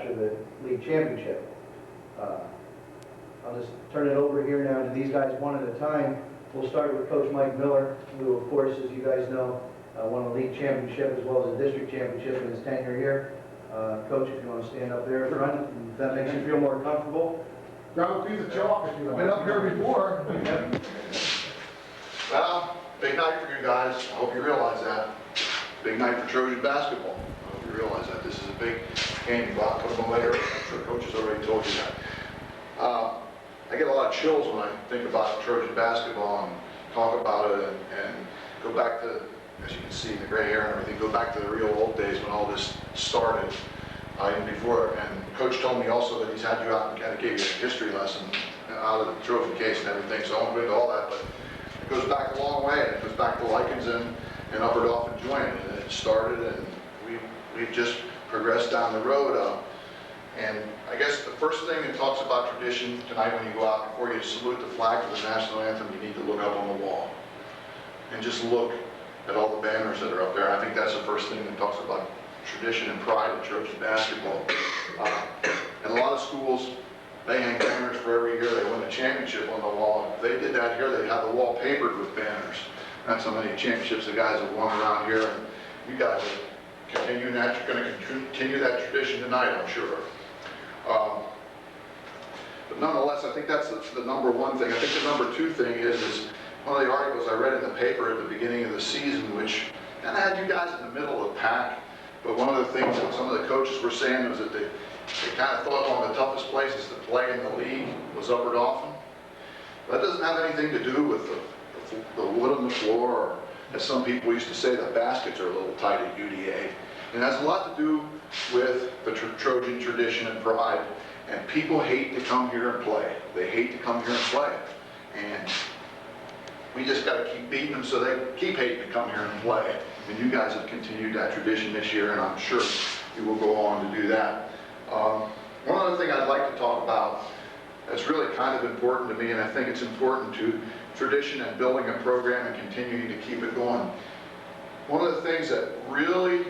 capture the league championship. I'll just turn it over here now to these guys one at a time. We'll start with Coach Mike Miller, who, of course, as you guys know, won a league championship as well as a district championship in his tenure here. Coach, if you want to stand up there in front, if that makes you feel more comfortable. That would be the job if you've been up here before. Well, big night for you guys. I hope you realize that. Big night for Trojan basketball. I hope you realize that. This is a big game. You go out and put them later. I'm sure Coach has already told you that. I get a lot of chills when I think about Trojan basketball and talk about it and go back to, as you can see, the gray hair and everything, go back to the real old days when all this started, even before. And Coach told me also that he's had you out and kind of gave you a history lesson out of the trophy case and everything, so I won't go into all that, but it goes back a long way. It goes back to Likens and Upper Dauphin Joint, and it started, and we've just progressed down the road. And I guess the first thing it talks about tradition tonight when you go out, before you salute the flag for the national anthem, you need to look up on the wall and just look at all the banners that are up there. I think that's the first thing that talks about tradition and pride of Trojan basketball. And a lot of schools, they hang banners for every year they win a championship on the wall. If they did that here, they'd have the wall papered with banners. That's how many championships the guys have won around here. And you guys are continuing that. You're going to continue that tradition tonight, I'm sure. But nonetheless, I think that's the number one thing. I think the number two thing is one of the articles I read in the paper at the beginning of the season, which kind of had you guys in the middle of the pack. But one of the things that some of the coaches were saying was that they kind of thought one of the toughest places to play in the league was Upper Dauphin. That doesn't have anything to do with the wood on the floor, or as some people used to say, the baskets are a little tight at UDA. And it has a lot to do with the Trojan tradition and pride. And people hate to come here and play. They hate to come here and play. And we just got to keep beating them so they keep hating to come here and play. And you guys have continued that tradition this year, and I'm sure you will go on to do that. One other thing I'd like to talk about that's really kind of important to me, and I think it's important to tradition and building a program and continuing to keep it going. One of the things that really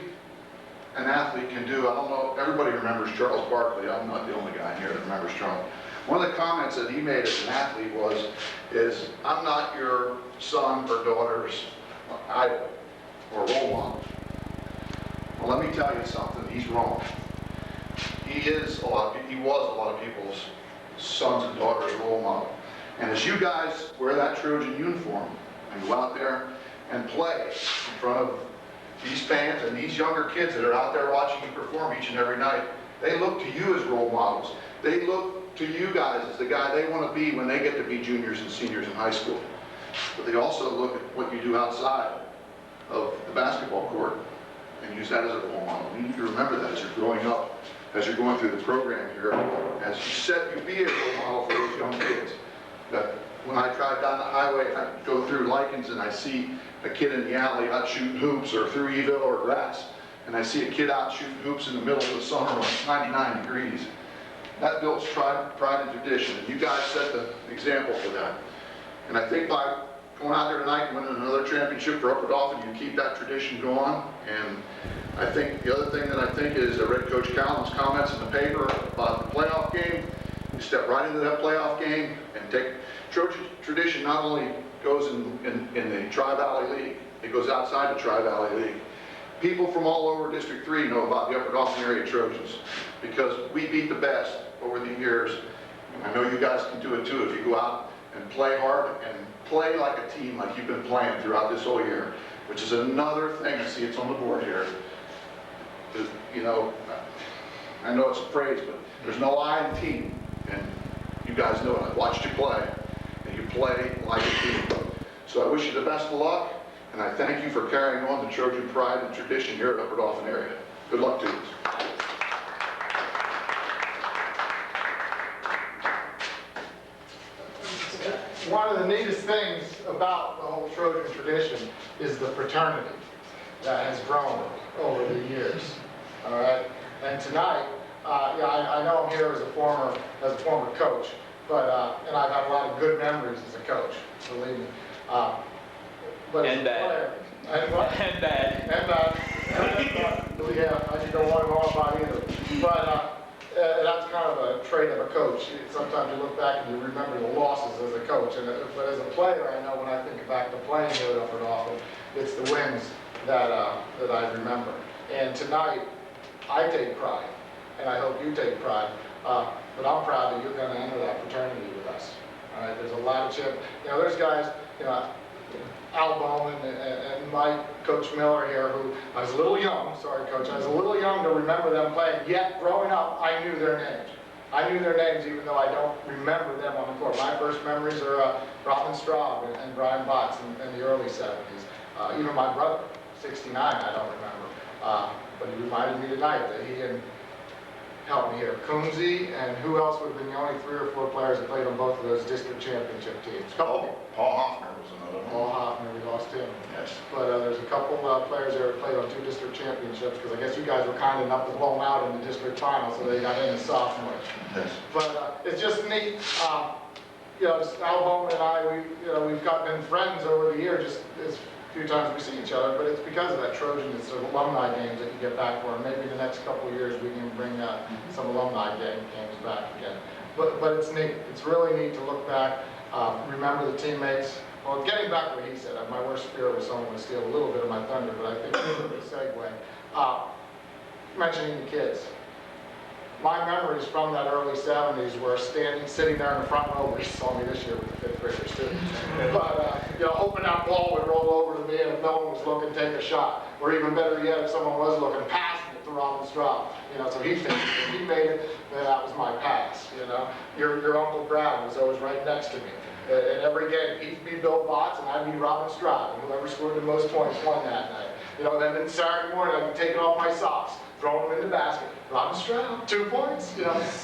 an athlete can do, I don't know, everybody remembers Charles Barkley. I'm not the only guy here that remembers Charles. One of the comments that he made as an athlete is, I'm not your son or daughter's idol or role model. Well, let me tell you something, he's wrong. He was a lot of people's sons and daughters' role model. And as you guys wear that Trojan uniform and go out there and play in front of these fans and these younger kids that are out there watching you perform each and every night, they look to you as role models. They look to you guys as the guy they want to be when they get to be juniors and seniors in high school. But they also look at what you do outside of the basketball court and use that as a role model. You need to remember that as you're growing up, as you're going through the program here, as you said, you be a role model for those young kids. That when I drive down the highway, I go through Likens and I see a kid in the alley out shooting hoops, or through Eville or Gratz, and I see a kid out shooting hoops in the middle of the summer when it's 99 degrees. That builds pride and tradition, and you guys set the example for that. And I think by going out there tonight and winning another championship for Upper Dauphin, you keep that tradition going. And I think the other thing that I think is, I read Coach Callan's comments in the paper about the playoff game. You step right into that playoff game and take Trojan tradition. Not only goes in the Tri-Valey League, it goes outside the Tri-Valey League. People from all over District 3 know about the Upper Dauphin area Trojans because we beat the best over the years. I know you guys can do it too if you go out and play hard and play like a team like you've been playing throughout this whole year, which is another thing. I see it's on the board here. You know, I know it's a phrase, but there's no I in team, and you guys know it. I've watched you play, and you play like a team. So I wish you the best of luck, and I thank you for carrying on the Trojan pride and tradition here at Upper Dauphin area. Good luck to you. One of the neatest things about the whole Trojan tradition is the fraternity that has grown over the years. All right, and tonight, I know I'm here as a former coach, but and I've had a lot of good memories as a coach, believe me. But and bad. And what? And bad. And bad. Yeah, I could go on and on about either. But That's kind of a trait of a coach. Sometimes you look back and you remember the losses as a coach, but as a player, I know when I think back to playing here at Upper Dauphin, it's the wins that I remember. And tonight, I take pride, and I hope you take pride, but I'm proud that you're going to enter that fraternity with us. All right, there's a lot of there's guys, Al Bowman and Mike, Coach Miller here, who I was a little young, sorry Coach, I was a little young to remember them playing, yet growing up, I knew their names. I knew their names even though I don't remember them on the court. My first memories are Robin Straub and Brian Botts in the early 70s. Even my brother, 69, I don't remember. But he reminded me tonight that he and help me here, Coomsey, and who else would have been the only 3 or 4 players that played on both of those district championship teams? Paul Hoffner was another one. Paul Hoffner, we lost him. Yes. But there's a couple players there that played on 2 district championships, because I guess you guys were kind enough to blow them out in the district final, so they got in as sophomores. Yes. But it's just neat. Al Bowman and I, we've been friends over the years, just as few times we see each other, but it's because of that Trojan, it's the alumni games that you get back for, and maybe the next couple of years we can bring some alumni games back again. But it's neat. It's really neat to look back, remember the teammates. Well, getting back to what he said, my worst fear was someone would steal a little bit of my thunder, but I think this is a segue. Mentioning the kids. My memories from that early 70s were sitting there in the front row, where you saw me this year with the 5th graders too. But, hoping that ball would roll over to me, and if no one was looking, take a shot. Or even better yet, if someone was looking, passing it to Robin Straub. So he thinks if he made it, then that was my pass, Your Uncle Brad was always right next to me. In every game, he'd be Bill Botts, and I'd be Robin Straub, and whoever scored the most points won that night. Then Saturday morning, I'd be taking off my socks, throwing them in the basket. Robin Straub, 2 points,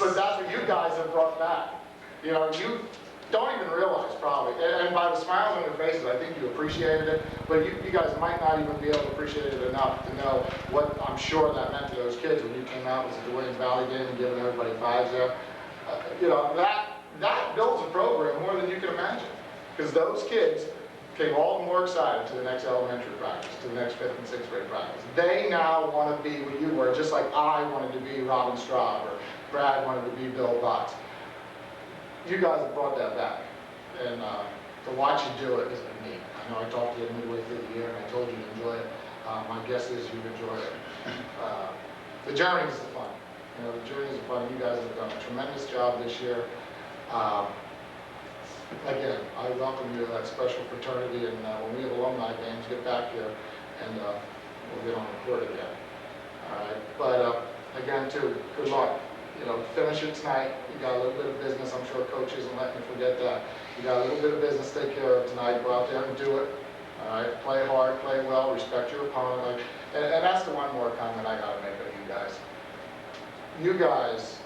But that's what you guys have brought back. You don't even realize, probably, and by the smiles on your faces, I think you appreciated it, but you guys might not even be able to appreciate it enough to know what I'm sure that meant to those kids when you came out with the Wayne-Valley game and giving everybody 5s there. That builds a program more than you can imagine, because those kids came all the more excited to the next elementary practice, to the next 5th and 6th grade practice. They now want to be what you were, just like I wanted to be Robin Straub, or Brad wanted to be Bill Botts. You guys have brought that back, and to watch you do it is neat. I know I talked to you midway through the year, and I told you to enjoy it. My guess is you've enjoyed it. The journey is the fun. The journey is the fun. You guys have done a tremendous job this year. Again, I welcome you to that special fraternity, and when we have alumni games, get back here, and we'll get on the court again. All right, but again, too, good luck. Finish it tonight. You got a little bit of business. I'm sure Coach isn't letting you forget that. You got a little bit of business to take care of tonight. Go out there and do it. All right, play hard, play well, respect your opponent. And that's the one more comment I got to make of you guys. You guys,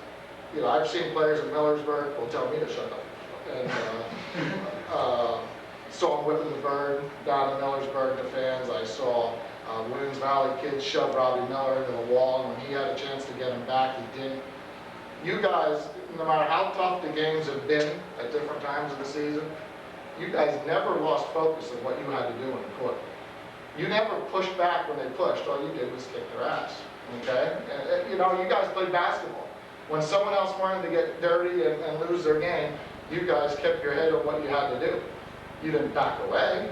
I've seen players in Millersburg will tell me to shut up. And saw him whipping the bird down in Millersburg to fans. I saw Williams-Valley kids shove Robbie Miller into the wall, and when he had a chance to get him back, he didn't. You guys, no matter how tough the games have been at different times of the season, you guys never lost focus of what you had to do in the court. You never pushed back when they pushed. All you did was kick their ass, okay? And you guys played basketball. When someone else wanted to get dirty and lose their game, you guys kept your head on what you had to do. You didn't back away.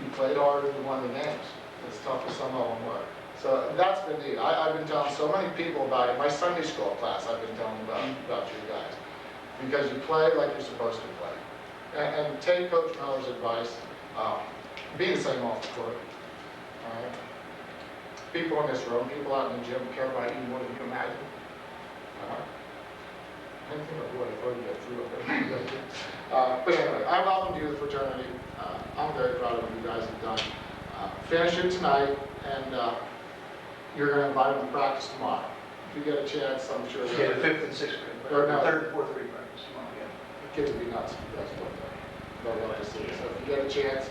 You played hard and you won the games, as tough as some of them were. So that's been neat. I've been telling so many people about it. My Sunday school class, I've been telling about you guys. Because you play like you're supposed to play. And take Coach Miller's advice. Be the same off the court. All right? People in this room, people out in the gym care about you more than you imagine. All right? Anything but what I thought you got through it. But anyway, I welcome you to the fraternity. I'm very proud of what you guys have done. Finish it tonight, and you're going to invite them to practice tomorrow. If you get a chance, I'm sure. Yeah, the 5th and 6th grade, or no, 3rd and 4th grade practice tomorrow. Yeah. The kids will be nuts. That's what they'll love to see. So if you get a chance,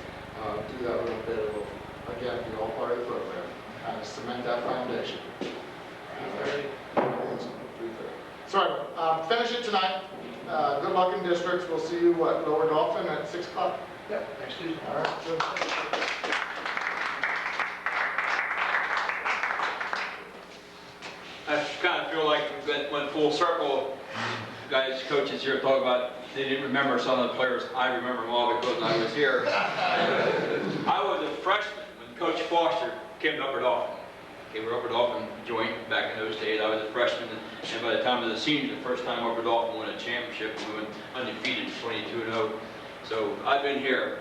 do that a little bit. It will, again, be all part of the program. Kind of cement that foundation. 3:30. So finish it tonight. Good luck in districts. We'll see you at Lower Dauphin at 6 o'clock. Yep, next Tuesday. All right. Good. I've kind of feel like we went full circle. Guys, coaches here talk about they didn't remember some of the players. I remember them all because I was here. I was a freshman when Coach Foster came to Upper Dauphin. Okay, we were Upper Dauphin joint back in those days. I was a freshman, and by the time I was a senior, the first time Upper Dauphin won a championship, we went undefeated, 22-0. So I've been here.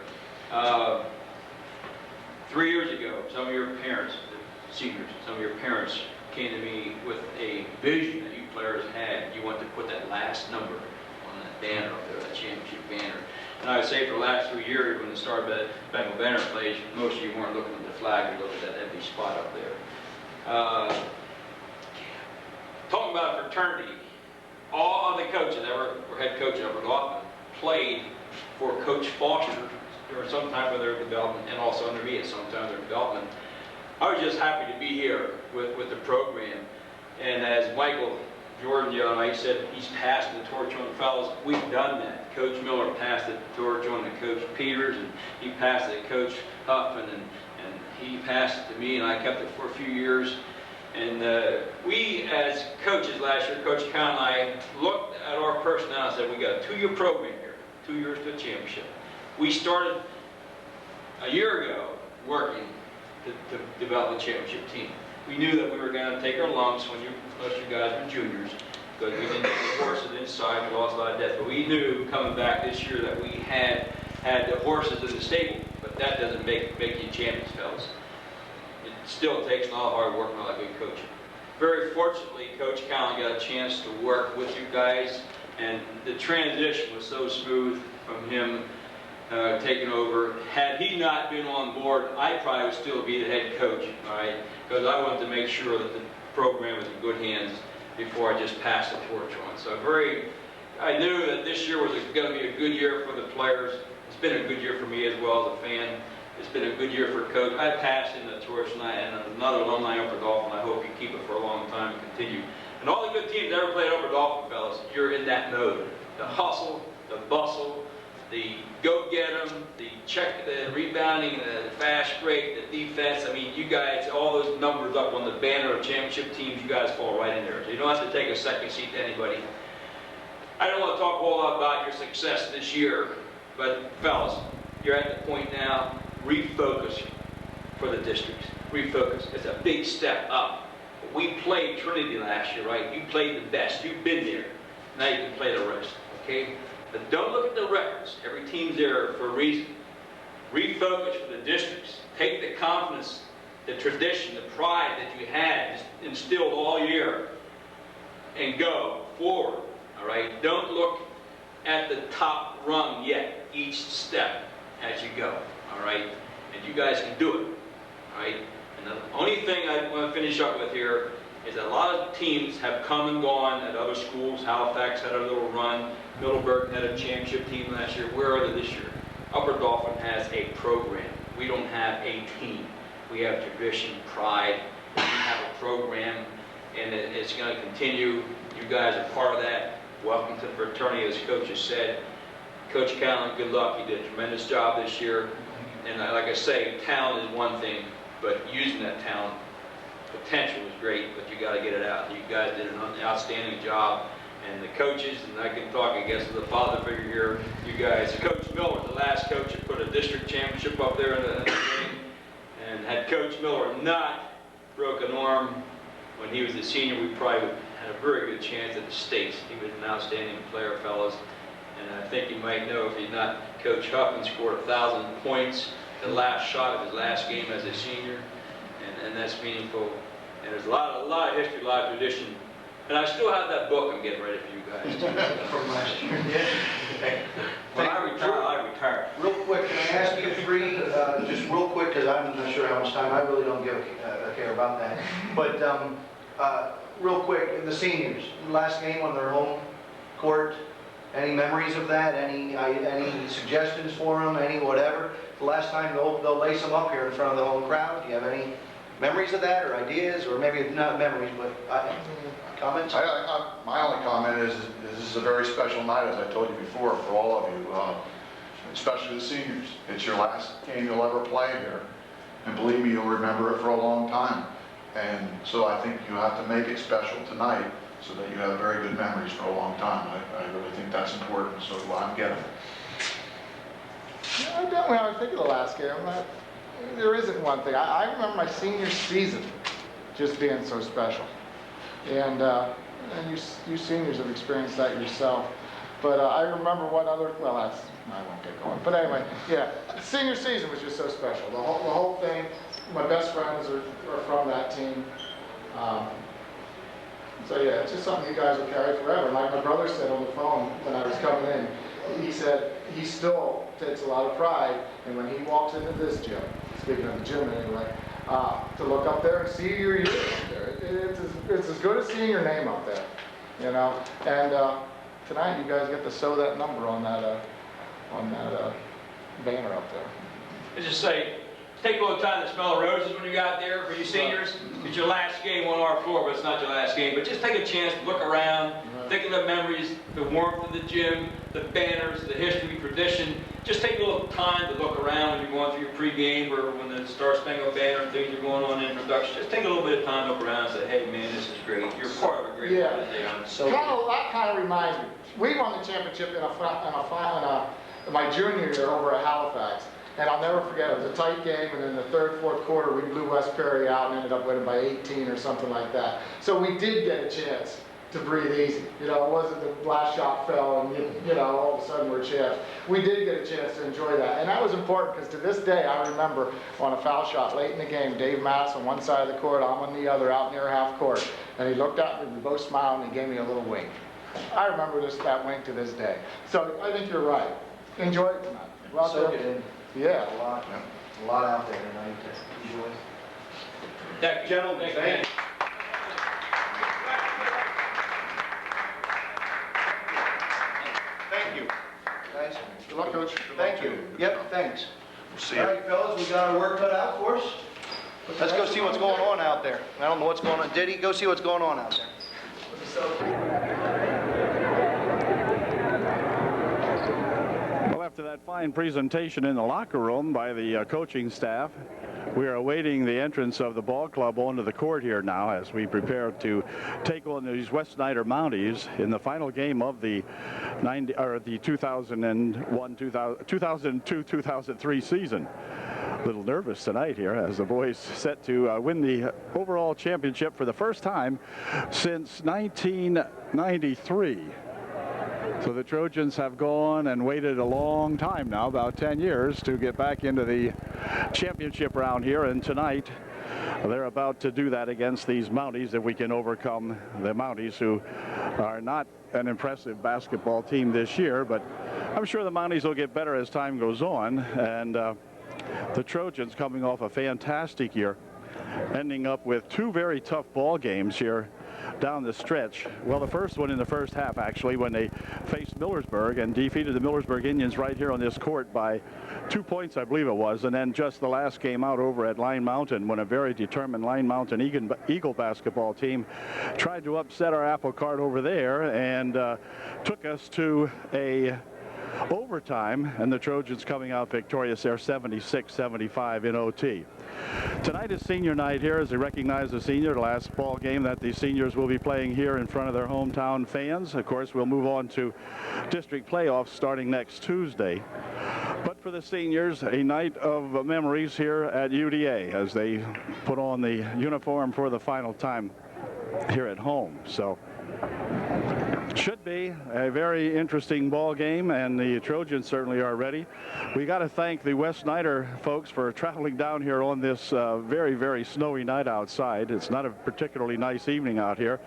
3 years ago, some of your parents, the seniors, some of your parents came to me with a vision that you players had. You want to put that last number on that banner up there, that championship banner. And I would say for the last 3 years, when the Star Spangled Banner plays, most of you weren't looking at the flag, you looked at that empty spot up there. Talking about fraternity, all of the coaches that were head coaches of Upper Dauphin played for Coach Foster during some time of their development, and also under me at some time of their development. I was just happy to be here with the program. And as Michael Jordan the other night said, he's passed the torch on the fellows. We've done that. Coach Miller passed the torch on to Coach Peters, and he passed it to Coach Huffman, and he passed it to me, and I kept it for a few years. And we, as coaches last year, Coach Kahn and I looked at our personnel and said, we got a 2-year program here, 2 years to a championship. We started a year ago working to develop a championship team. We knew that we were going to take our lumps when most of you guys were juniors, because we didn't get the horses inside, we lost a lot of depth. But we knew coming back this year that we had the horses in the stable, but that doesn't make you champions, fellas. It still takes a lot of hard work and a lot of good coaching. Very fortunately, Coach Callan got a chance to work with you guys, and the transition was so smooth from him taking over. Had he not been on board, I probably would still be the head coach, all right? Because I wanted to make sure that the program was in good hands before I just passed the torch on. So I knew that this year was going to be a good year for the players. It's been a good year for me as well as a fan. It's been a good year for Coach. I passed in the torch, and another alumni Upper Dauphin. I hope you keep it for a long time and continue. And all the good teams that ever played Upper Dauphin, fellas, you're in that mode. The hustle, the bustle, the go get them, the check, the rebounding, the fast break, the defense. I mean, you guys, all those numbers up on the banner of championship teams, you guys fall right in there. So you don't have to take a second seat to anybody. I don't want to talk a whole lot about your success this year, but fellas, you're at the point now, refocus for the districts. Refocus. It's a big step up. We played Trinity last year, right? You played the best. You've been there. Now you can play the rest, okay? But don't look at the records. Every team's there for a reason. Refocus for the districts. Take the confidence, the tradition, the pride that you had instilled all year and go forward, all right? Don't look at the top rung yet, each step as you go, all right? And you guys can do it, all right? And the only thing I want to finish up with here is that a lot of teams have come and gone at other schools. Halifax had a little run. Middleburg had a championship team last year. Where are they this year? Upper Dauphin has a program. We don't have a team. We have tradition, pride. We have a program, and it's going to continue. You guys are part of that. Welcome to fraternity, as Coach has said. Coach Callan, good luck. You did a tremendous job this year. And like I say, talent is one thing, but using that talent, potential is great, but you got to get it out. You guys did an outstanding job. And the coaches, and I can talk, I guess, as a father figure here, you guys, Coach Miller, the last coach that put a district championship up there in the game, and had Coach Miller not broke an arm when he was a senior, we probably would have a very good chance at the states. He was an outstanding player, fellas. And I think you might know, if he's not, Coach Huffman scored 1,000 points the last shot of his last game as a senior, and that's meaningful. And there's a lot of history, a lot of tradition. And I still have that book I'm getting ready for you guys too. From last year. Yeah. When I retire. Real quick, can I ask you three, just real quick, because I'm not sure how much time, I really don't give a care about that. But real quick, the seniors, last game on their home court, any memories of that? Any suggestions for them? Any whatever? The last time they'll lace them up here in front of the home crowd. Do you have any memories of that, or ideas, or maybe not memories, but comments? My only comment is this is a very special night, as I told you before, for all of you, especially the seniors. It's your last game you'll ever play here. And believe me, you'll remember it for a long time. And so I think you have to make it special tonight so that you have very good memories for a long time. I really think that's important, so I'm getting it. Yeah, I definitely, I think of the last game, there isn't one thing. I remember my senior season just being so special. And you seniors have experienced that yourself. But I remember one other, well, I won't get going. But anyway, yeah, senior season was just so special. The whole thing, my best friends are from that team. So yeah, it's just something you guys will carry forever. Like my brother said on the phone when I was coming in, he said he still takes a lot of pride, and when he walks into this gym, speaking of the gym anyway, to look up there and see your year up there. It's as good as seeing your name up there, you know. And tonight you guys get to sew that number on that banner up there. Let's just say, take a little time to smell the roses when you got there for you seniors. It's your last game on our floor, but it's not your last game. But just take a chance to look around, think of the memories, the warmth of the gym, the banners, the history, tradition. Just take a little time to look around when you're going through your pregame or when the Star Spangled Banner and things are going on in introduction. Just take a little bit of time to look around and say, hey man, this is great. You're part of a great part of the day. That kind of reminds me. We won the championship in my junior year over at Halifax. And I'll never forget, it was a tight game, and in the third, fourth quarter, we blew West Perry out and ended up winning by 18 or something like that. So we did get a chance to breathe easy. You know, it wasn't the last shot fell and, you know, all of a sudden we're champs. We did get a chance to enjoy that. And that was important because to this day, I remember on a foul shot late in the game, Dave Matz on one side of the court, I'm on the other, out near half court. And he looked up and we both smiled and he gave me a little wink. I remember that wink to this day. So I think you're right. Enjoy it tonight. Well, Soak it in. Yeah. A lot out there tonight to enjoy. Thank you. Gentlemen, thank you. Thank you. Guys, Good luck, Coach. thank you. Yep, thanks. We'll see All you. right, fellas, we got our work cut out for us. Let's go see what's going on out there. I don't know what's going on. Diddy, go see what's going on out there. Well, after that fine presentation in the locker room by the coaching staff, we are awaiting the entrance of the ball club onto the court here now as we prepare to take on these West Snyder Mounties in the final game of the 2002-2003 season. A little nervous tonight here as the boys set to win the overall championship for the first time since 1993. So the Trojans have gone and waited a long time now, about 10 years, to get back into the championship round here. And tonight, they're about to do that against these Mounties, if we can overcome the Mounties, who are not an impressive basketball team this year. But I'm sure the Mounties will get better as time goes on. And the Trojans coming off a fantastic year, ending up with two very tough ball games here down the stretch. Well, the first one in the first half, actually, when they faced Millersburg and defeated the Millersburg Indians right here on this court by 2 points, I believe it was. And then just the last game out over at Line Mountain, when a very determined Line Mountain Eagle basketball team tried to upset our apple cart over there and took us to a overtime, and the Trojans coming out victorious there 76-75 in OT. Tonight is senior night here as they recognize the senior, the last ball game that the seniors will be playing here in front of their hometown fans. Of course, we'll move on to district playoffs starting next Tuesday. But for the seniors, a night of memories here at UDA as they put on the uniform for the final time here at home. So should be a very interesting ball game, and the Trojans certainly are ready. We got to thank the West Snyder folks for traveling down here on this very, very snowy night outside. It's not a particularly nice evening out here,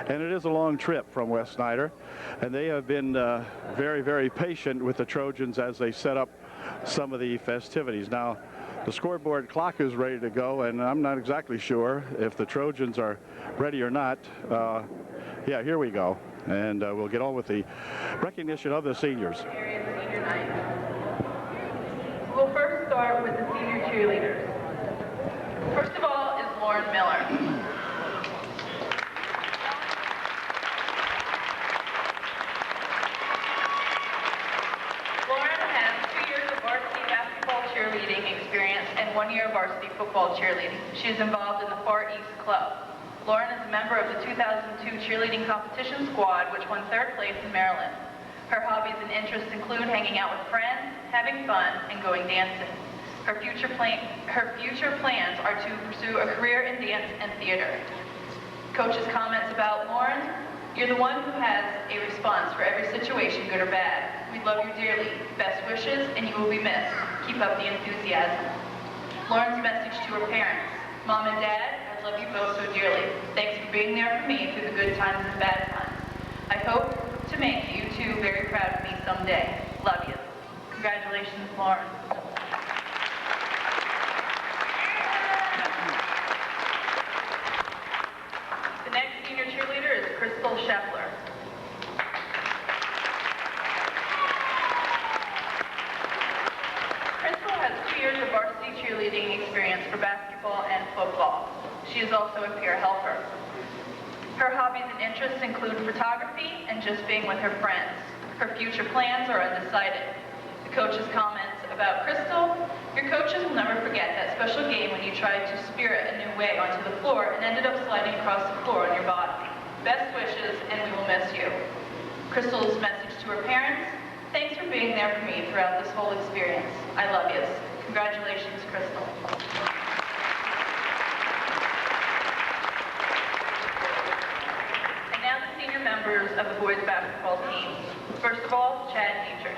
and it is a long trip from West Snyder, and they have been very, very patient with the Trojans as they set up some of the festivities. Now, the scoreboard clock is ready to go, and I'm not exactly sure if the Trojans are ready or not. Yeah, here we go. And we'll get on with the recognition of the seniors. Senior night. We'll first start with the senior cheerleaders. First of all is Lauren Miller. Lauren has 2 years of varsity basketball cheerleading experience and 1 year of varsity football cheerleading. She is involved in the Far East Club. Lauren is a member of the 2002 cheerleading competition squad, which won 3rd place in Maryland. Her hobbies and interests include hanging out with friends, having fun, and going dancing. Her future plans are to pursue a career in dance and theater. Coach's comments about Lauren: you're the one who has a response for every situation, good or bad. We love you dearly. Best wishes, and you will be missed. Keep up the enthusiasm. Lauren's message to her parents: Mom and Dad, I love you both so dearly. Thanks for being there for me through the good times and bad times. I hope to make you two very proud of me someday. Love you. Congratulations, Lauren. The next senior cheerleader is Crystal Scheffler. Crystal has 2 years of varsity cheerleading experience for basketball and football. She is also a peer helper. Her hobbies and interests include photography and just being with her friends. Her future plans are undecided. The coach's comments about Crystal: your coaches will never forget that special game when you tried to spirit a new way onto the floor and ended up sliding across the floor on your bottom. Best wishes, and we will miss you. Crystal's message to her parents: thanks for being there for me throughout this whole experience. I love you. Congratulations, Crystal. Members of the boys basketball team. First of all, Chad Dietrich.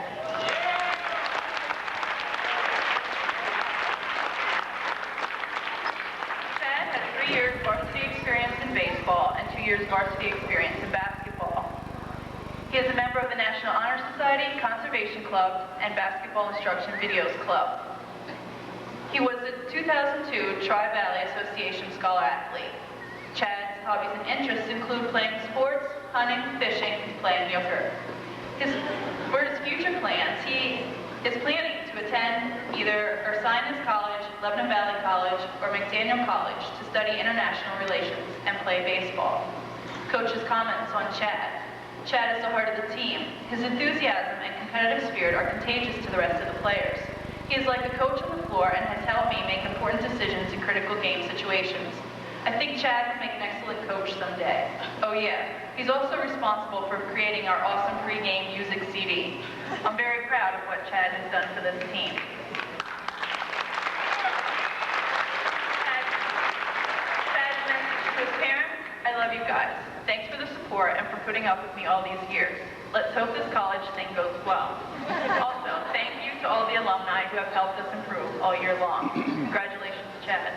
Chad has 3 years varsity experience in baseball and 2 years varsity experience in basketball. He is a member of the National Honor Society, Conservation Club, and Basketball Instruction Videos Club. He was a 2002 Tri-Valey Association Scholar Athlete. Chad's hobbies and interests include playing sports, hunting, fishing, and playing euchre. For his future plans, he is planning to attend either Ursinus College, Lebanon Valley College, or McDaniel College to study international relations and play baseball. Coach's comments on Chad: Chad is the heart of the team. His enthusiasm and competitive spirit are contagious to the rest of the players. He is like a coach on the floor and has helped me make important decisions in critical game situations. I think Chad would make an excellent coach someday. Oh yeah, he's also responsible for creating our awesome pre-game music CD. I'm very proud of what Chad has done for this team. Chad's message to his parents: I love you guys. Thanks for the support and for putting up with me all these years. Let's hope this college thing goes well. Also, thank you to all the alumni who have helped us improve all year long. Congratulations, Chad.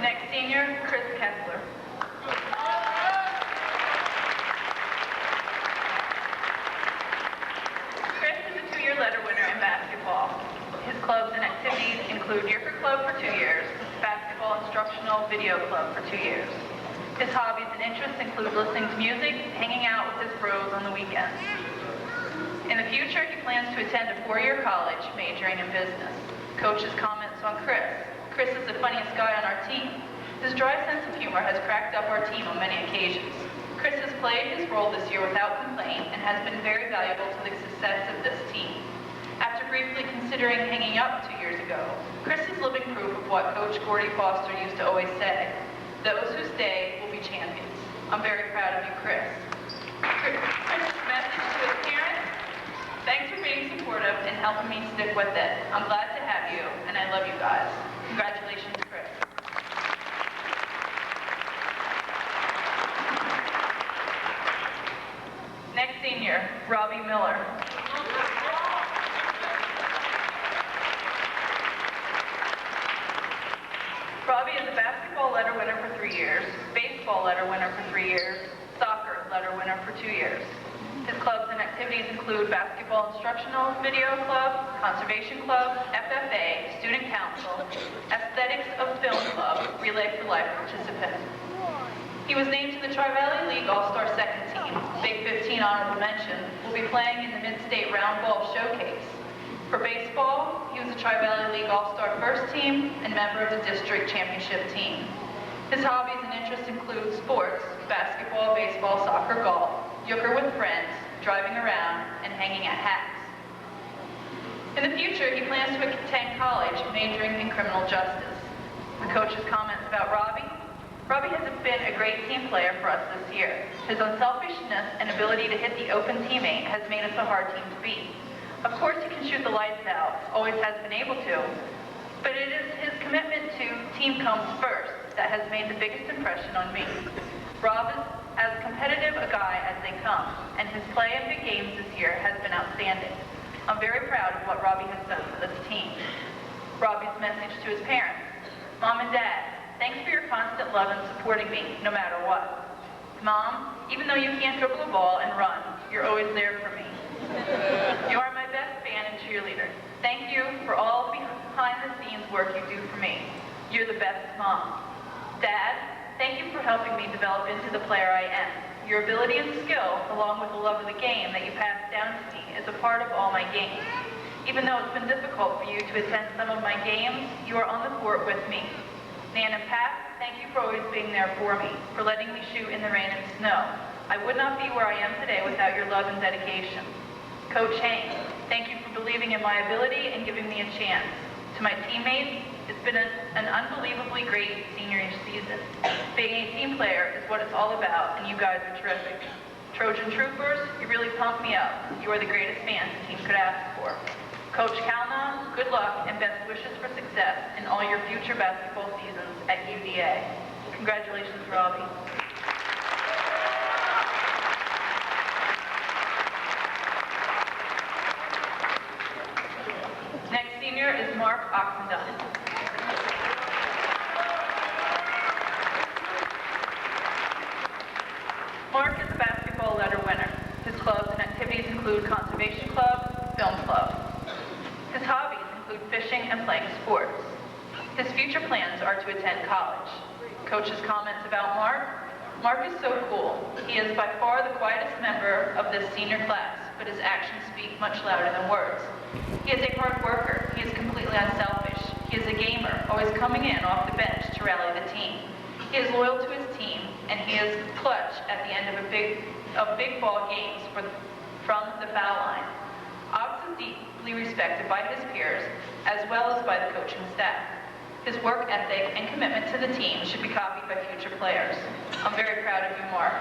Next senior, Chris Kessler. Chris is a 2-year letter winner in basketball. His clubs and activities include Euchre Club for 2 years, Basketball Instructional Video Club for 2 years. His hobbies and interests include listening to music, hanging out with his bros on the weekends. In the future, he plans to attend a 4-year college, majoring in business. Coach's comments on Chris: Chris is the funniest guy on our team. His dry sense of humor has cracked up our team on many occasions. Chris has played his role this year without complaint and has been very valuable to the success of this team. After briefly considering hanging up 2 years ago, Chris is living proof of what Coach Gordy Foster used to always say: those who stay will be champions. I'm very proud of you, Chris. Chris's message to his parents: thanks for being supportive and helping me stick with it. I'm glad to have you, and I love you guys. Congratulations, Chris. Next senior, Robbie Miller. Robbie is a basketball letter winner for 3 years, baseball letter winner for 3 years, soccer letter winner for 2 years. His clubs and activities include Basketball Instructional Video Club, Conservation Club, FFA, Student Council, Aesthetics of Film Club, Relay for Life participant. He was named to the Tri-Valey League All-Star Second Team. Big 15 honorable mention will be playing in the Mid-State Round Ball Showcase. For baseball, he was a Tri-Valey League All-Star First Team and member of the District Championship Team. His hobbies and interests include sports, basketball, baseball, soccer, golf, euchre with friends, driving around, and hanging at hats. In the future, he plans to attend college, majoring in criminal justice. The coach's comments about Robbie. Robbie has been a great team player for us this year. His unselfishness and ability to hit the open teammate has made us a hard team to beat. Of course, he can shoot the lights out, always has been able to, but it is his commitment to team comes first that has made the biggest impression on me. Rob is as competitive a guy as they come, and his play in big games this year has been outstanding. I'm very proud of what Robbie has done for this team. Robbie's message to his parents. Mom and Dad, thanks for your constant love and supporting me, no matter what. Mom, even though you can't dribble a ball and run, you're always there for me. You are my best fan and cheerleader. Thank you for all the behind-the-scenes work you do for me. You're the best mom. Dad, thank you for helping me develop into the player I am. Your ability and skill, along with the love of the game that you passed down to me, is a part of all my games. Even though it's been difficult for you to attend some of my games, you are on the court with me. Nan and Pat, thank you for always being there for me, for letting me shoot in the rain and snow. I would not be where I am today without your love and dedication. Coach Hank, thank you for believing in my ability and giving me a chance. To my teammates, it's been an unbelievably great senior season. Being a team player is what it's all about, and you guys are terrific. Trojan Troopers, you really pumped me up. You are the greatest fans the team could ask for. Coach Kalna, good luck and best wishes for success in all your future basketball seasons at UVA. Congratulations, Robbie. Next senior is Mark Oxendine. Mark is a basketball letter winner. His clubs and activities include Conservation Club, Film Club. His hobbies include fishing and playing sports. His future plans are to attend college. Coach's comments about Mark. Mark is so cool. He is by far the quietest member of this senior class, but his actions speak much louder than words. He is a hard worker. He is completely unselfish. He is a gamer, always coming in off the bench to rally the team. He is loyal to his team, and he is clutch at the end of big ball games from the foul line. Ox is deeply respected by his peers, as well as by the coaching staff. His work ethic and commitment to the team should be copied by future players. I'm very proud of you, Mark.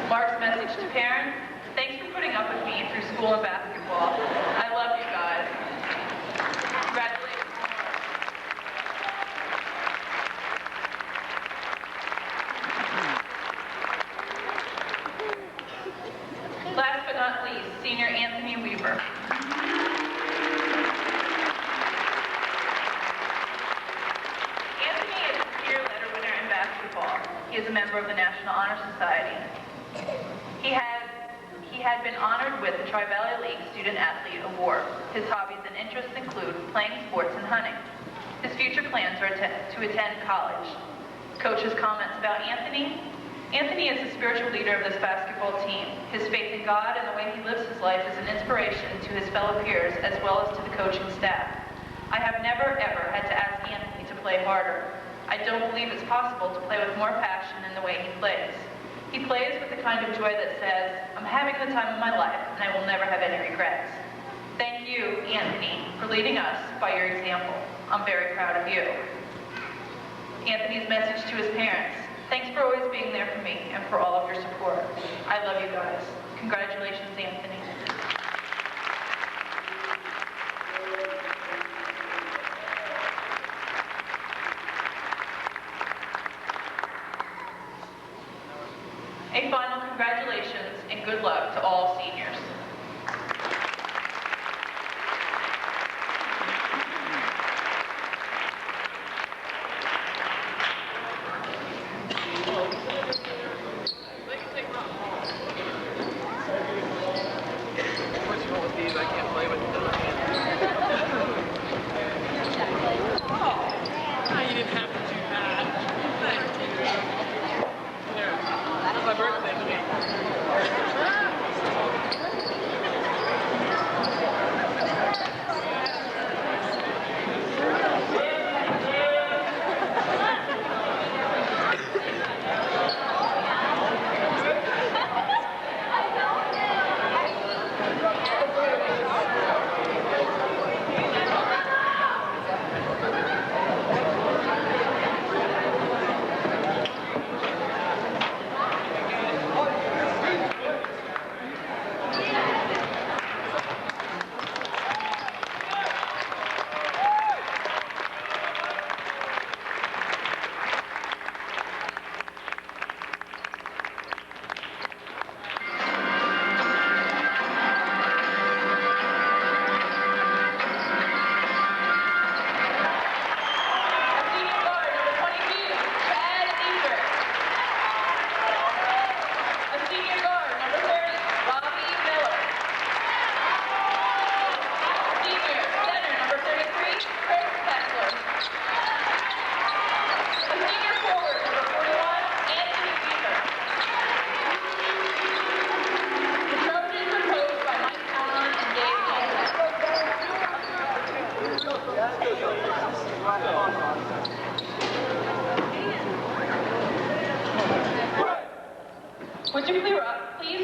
Mark's message to parents, thanks for putting up with me through school and basketball. I love you guys. Congratulations, Mark. Last but not least, senior Anthony Weaver. He is a member of the National Honor Society. He had been honored with the Tri-Valey League Student Athlete Award. His hobbies and interests include playing sports and hunting. His future plans are to attend college. Coach's comments about Anthony. Anthony is the spiritual leader of this basketball team. His faith in God and the way he lives his life is an inspiration to his fellow peers as well as to the coaching staff. I have never ever had to ask Anthony to play harder. I don't believe it's possible to play with more passion than the way he plays. He plays with the kind of joy that says, I'm having the time of my life and I will never have any regrets. Thank you, Anthony, for leading us by your example. I'm very proud of you. Anthony's message to his parents, thanks for always being there for me and for all of your support. I love you guys. Congratulations, Anthony. A final congratulations and good luck to all seniors.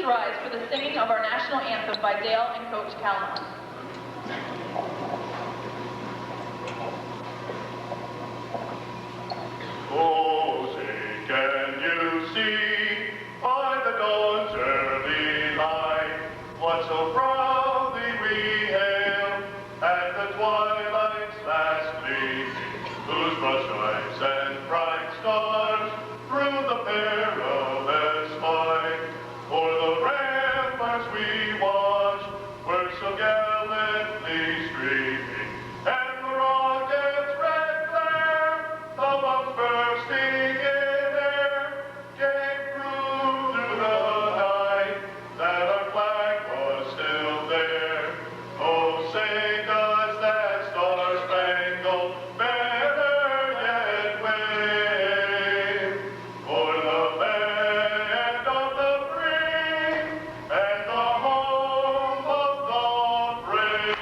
please rise for the singing of our national anthem by Dale and Coach Callahan. Oh, say, can you see by the dawn's early light what so proudly we hailed at the twilight's last gleaming, whose broad stripes and bright stars through the perilous fight o'er the ramparts we watched were so gallantly streaming, and the rocket's red glare, the bombs bursting in air, gave proof through the night that our flag was still there. Oh, say does that star-spangled banner yet wave o'er the land of the free and the home of the brave?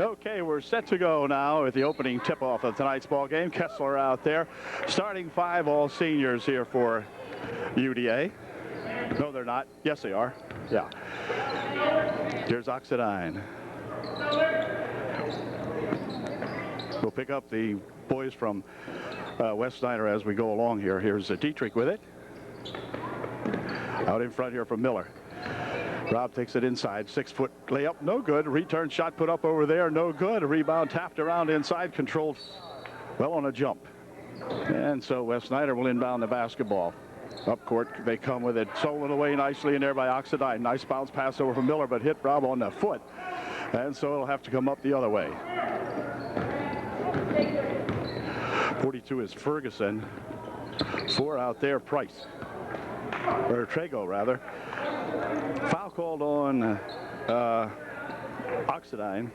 Okay, we're set to go now with the opening tip-off of tonight's ball game. Kessler out there. Starting five, all seniors here for UDA. No, they're not. Yes, they are. Yeah. Here's Oxidine. We'll pick up the boys from West Snyder as we go along here. Here's Dietrich with it. Out in front here from Miller. Rob takes it inside, 6-foot layup, no good. Return shot put up over there, no good. A rebound tapped around inside, controlled well on a jump. And so West Snyder will inbound the basketball. Up court, they come with it, stolen away nicely in there by Oxidine. Nice bounce pass over from Miller, but hit Rob on the foot. And so it'll have to come up the other way. 42 is Ferguson. 4 out there, Price. Or Trago, rather. Foul called on Oxidine.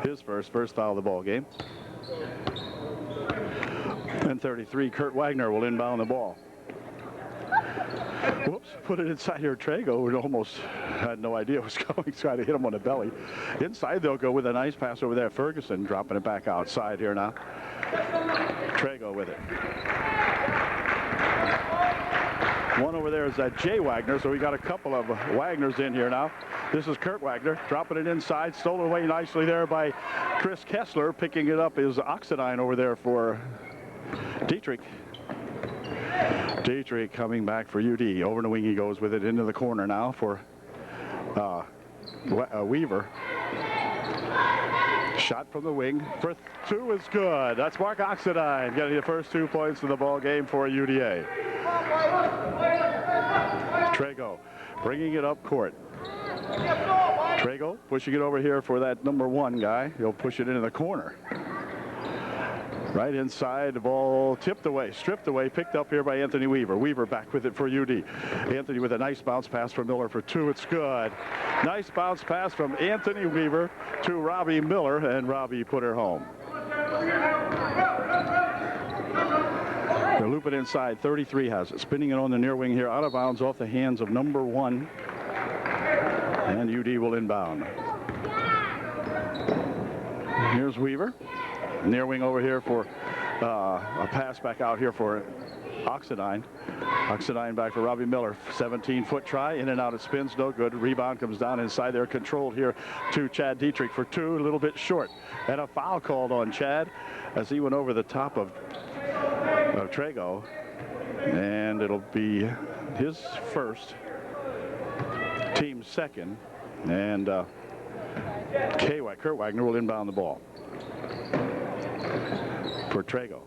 His first foul of the ball game. And 33, Kurt Wagner will inbound the ball. Whoops, put it inside here. Trago almost had no idea it was going. Trying to hit him on the belly. Inside they'll go with a nice pass over there. Ferguson dropping it back outside here now. Trago with it. One over there is Jay Wagner, so we got a couple of Wagners in here now. This is Kurt Wagner dropping it inside, stolen away nicely there by Chris Kessler. Picking it up is Oxidine over there for Dietrich. Dietrich coming back for UD. Over the wing he goes with it into the corner now for Weaver. Shot from the wing for 2 is good. That's Mark Oxidine getting the first 2 points of the ball game for UDA. Trago bringing it up court. Trago pushing it over here for that number 1 guy. He'll push it into the corner. Right inside, the ball tipped away, stripped away, picked up here by Anthony Weaver. Weaver back with it for UD. Anthony with a nice bounce pass from Miller for 2. It's good. Nice bounce pass from Anthony Weaver to Robbie Miller, and Robbie put her home. They'll loop it inside. 33 has it. Spinning it on the near wing here, out of bounds off the hands of number 1. And UD will inbound. Here's Weaver. Near wing over here for a pass back out here for Oxidine. Oxidine back for Robbie Miller. 17-foot try. In and out. It spins. No good. Rebound comes down inside there. Controlled here to Chad Dietrich for 2. A little bit short. And a foul called on Chad as he went over the top of Trago. And it'll be his first, team's second. And Kurt Wagner will inbound the ball for Trago.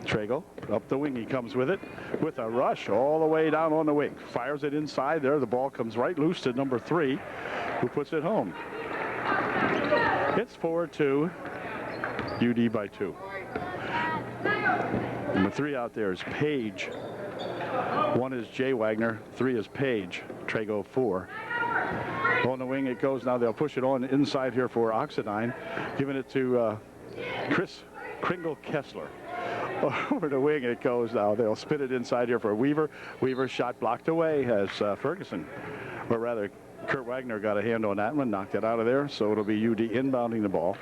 Trago up the wing. He comes with it with a rush all the way down on the wing. Fires it inside there. The ball comes right loose to number 3, who puts it home. It's 4-2. UD by 2. Number 3 out there is Page. 1 is Jay Wagner. 3 is Page. Trago 4. On the wing it goes now. They'll push it on inside here for Oxidine. Giving it to Chris Kringle Kessler. over the wing it goes now. They'll spin it inside here for Weaver. Weaver's shot blocked away as Ferguson, or rather Kurt Wagner, got a hand on that one, knocked it out of there. So it'll be UD inbounding the ball.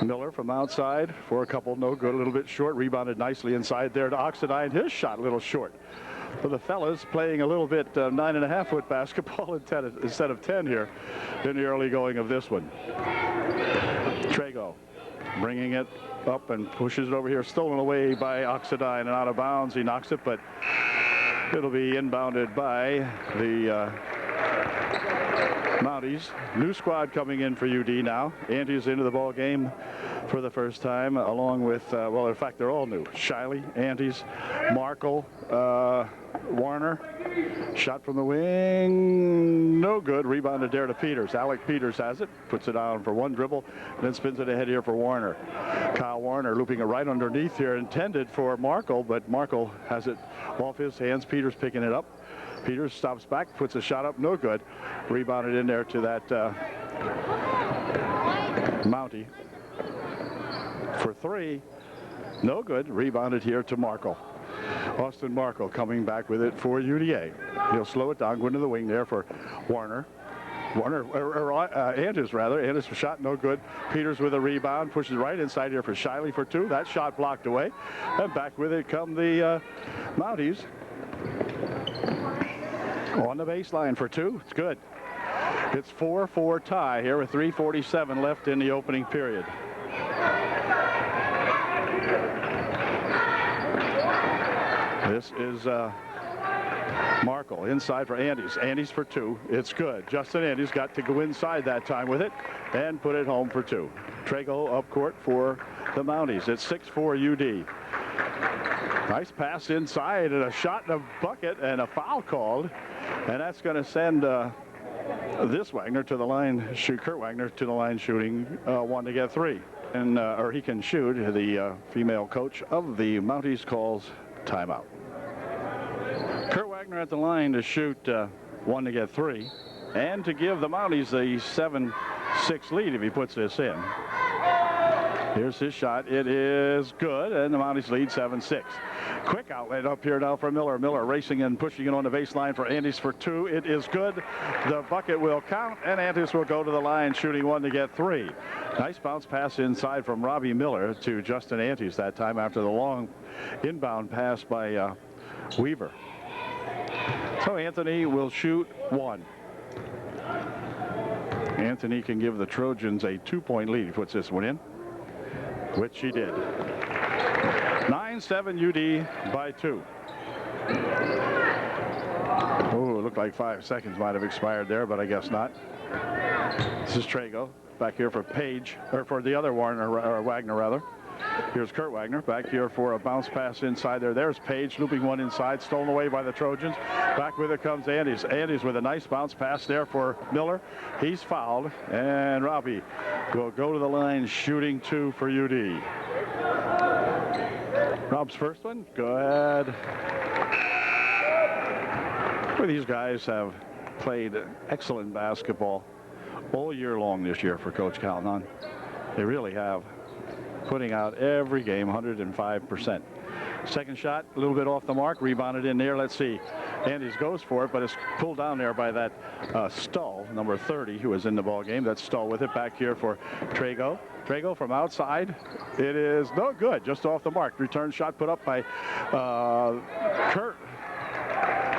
Miller from outside for a couple, no good, a little bit short, rebounded nicely inside there to Oxidine. His shot a little short. For the fellas playing a little bit 9.5-foot basketball instead of 10 here in the early going of this one. Trago bringing it up and pushes it over here, stolen away by Oxidine and out of bounds. He knocks it, but it'll be inbounded by the Mounties. New squad coming in for UD now. Antes into the ball game for the first time, along with, well, in fact, they're all new. Shiley, Antes, Markle, Warner. Shot from the wing, no good. Rebounded there to Peters. Alec Peters has it, puts it down for one dribble, then spins it ahead here for Warner. Kyle Warner looping it right underneath here, intended for Markle, but Markle has it off his hands. Peters picking it up. Peters stops back, puts a shot up, no good. Rebounded in there to that Mountie for three, no good. Rebounded here to Markle. Austin Markle coming back with it for UDA. He'll slow it down, go into the wing there for Warner. Andrews rather. Andrews shot no good. Peters with a rebound, pushes right inside here for Shiley for two. That shot blocked away. And back with it come the Mounties. On the baseline for two. It's good. It's 4-4 tie here with 3:47 left in the opening period. This is Markle inside for Andes. Andes for two. It's good. Justin Andes got to go inside that time with it and put it home for two. Trago up court for the Mounties. It's 6-4 UD. Nice pass inside and a shot and a bucket and a foul called. And that's going to send this Wagner to the line, Kurt Wagner to the line shooting one to get three. And, or he can shoot. The female coach of the Mounties calls timeout. Kurt Wagner at the line to shoot one to get three and to give the Mounties a 7-6 lead if he puts this in. Here's his shot. It is good, and the Mounties lead 7-6. Quick outlet up here now for Miller. Miller racing and pushing it on the baseline for Andes for two. It is good. The bucket will count, and Andes will go to the line shooting one to get three. Nice bounce pass inside from Robbie Miller to Justin Antes that time after the long inbound pass by Weaver. So Anthony will shoot one. Anthony can give the Trojans a 2-point lead. He puts this one in, which he did. 9-7 UD by two. Oh, it looked like 5 seconds might have expired there, but I guess not. This is Trago back here for Page, or for the other Warner, or Wagner rather. Here's Kurt Wagner back here for a bounce pass inside there. There's Page looping one inside, stolen away by the Trojans. Back with it comes Andes. Andes with a nice bounce pass there for Miller. He's fouled, and Robbie will go to the line shooting two for UD. Rob's first one. Go ahead. Well, these guys have played excellent basketball all year long this year for Coach Calhoun. They really have. Putting out every game 105%. Second shot a little bit off the mark, rebounded in there. Let's see, Andes goes for it, but it's pulled down there by that Stull, number 30, who was in the ball game. That's Stull with it. Back here for Trago. Trago from outside. It is no good, just off the mark. Return shot put up by Kurt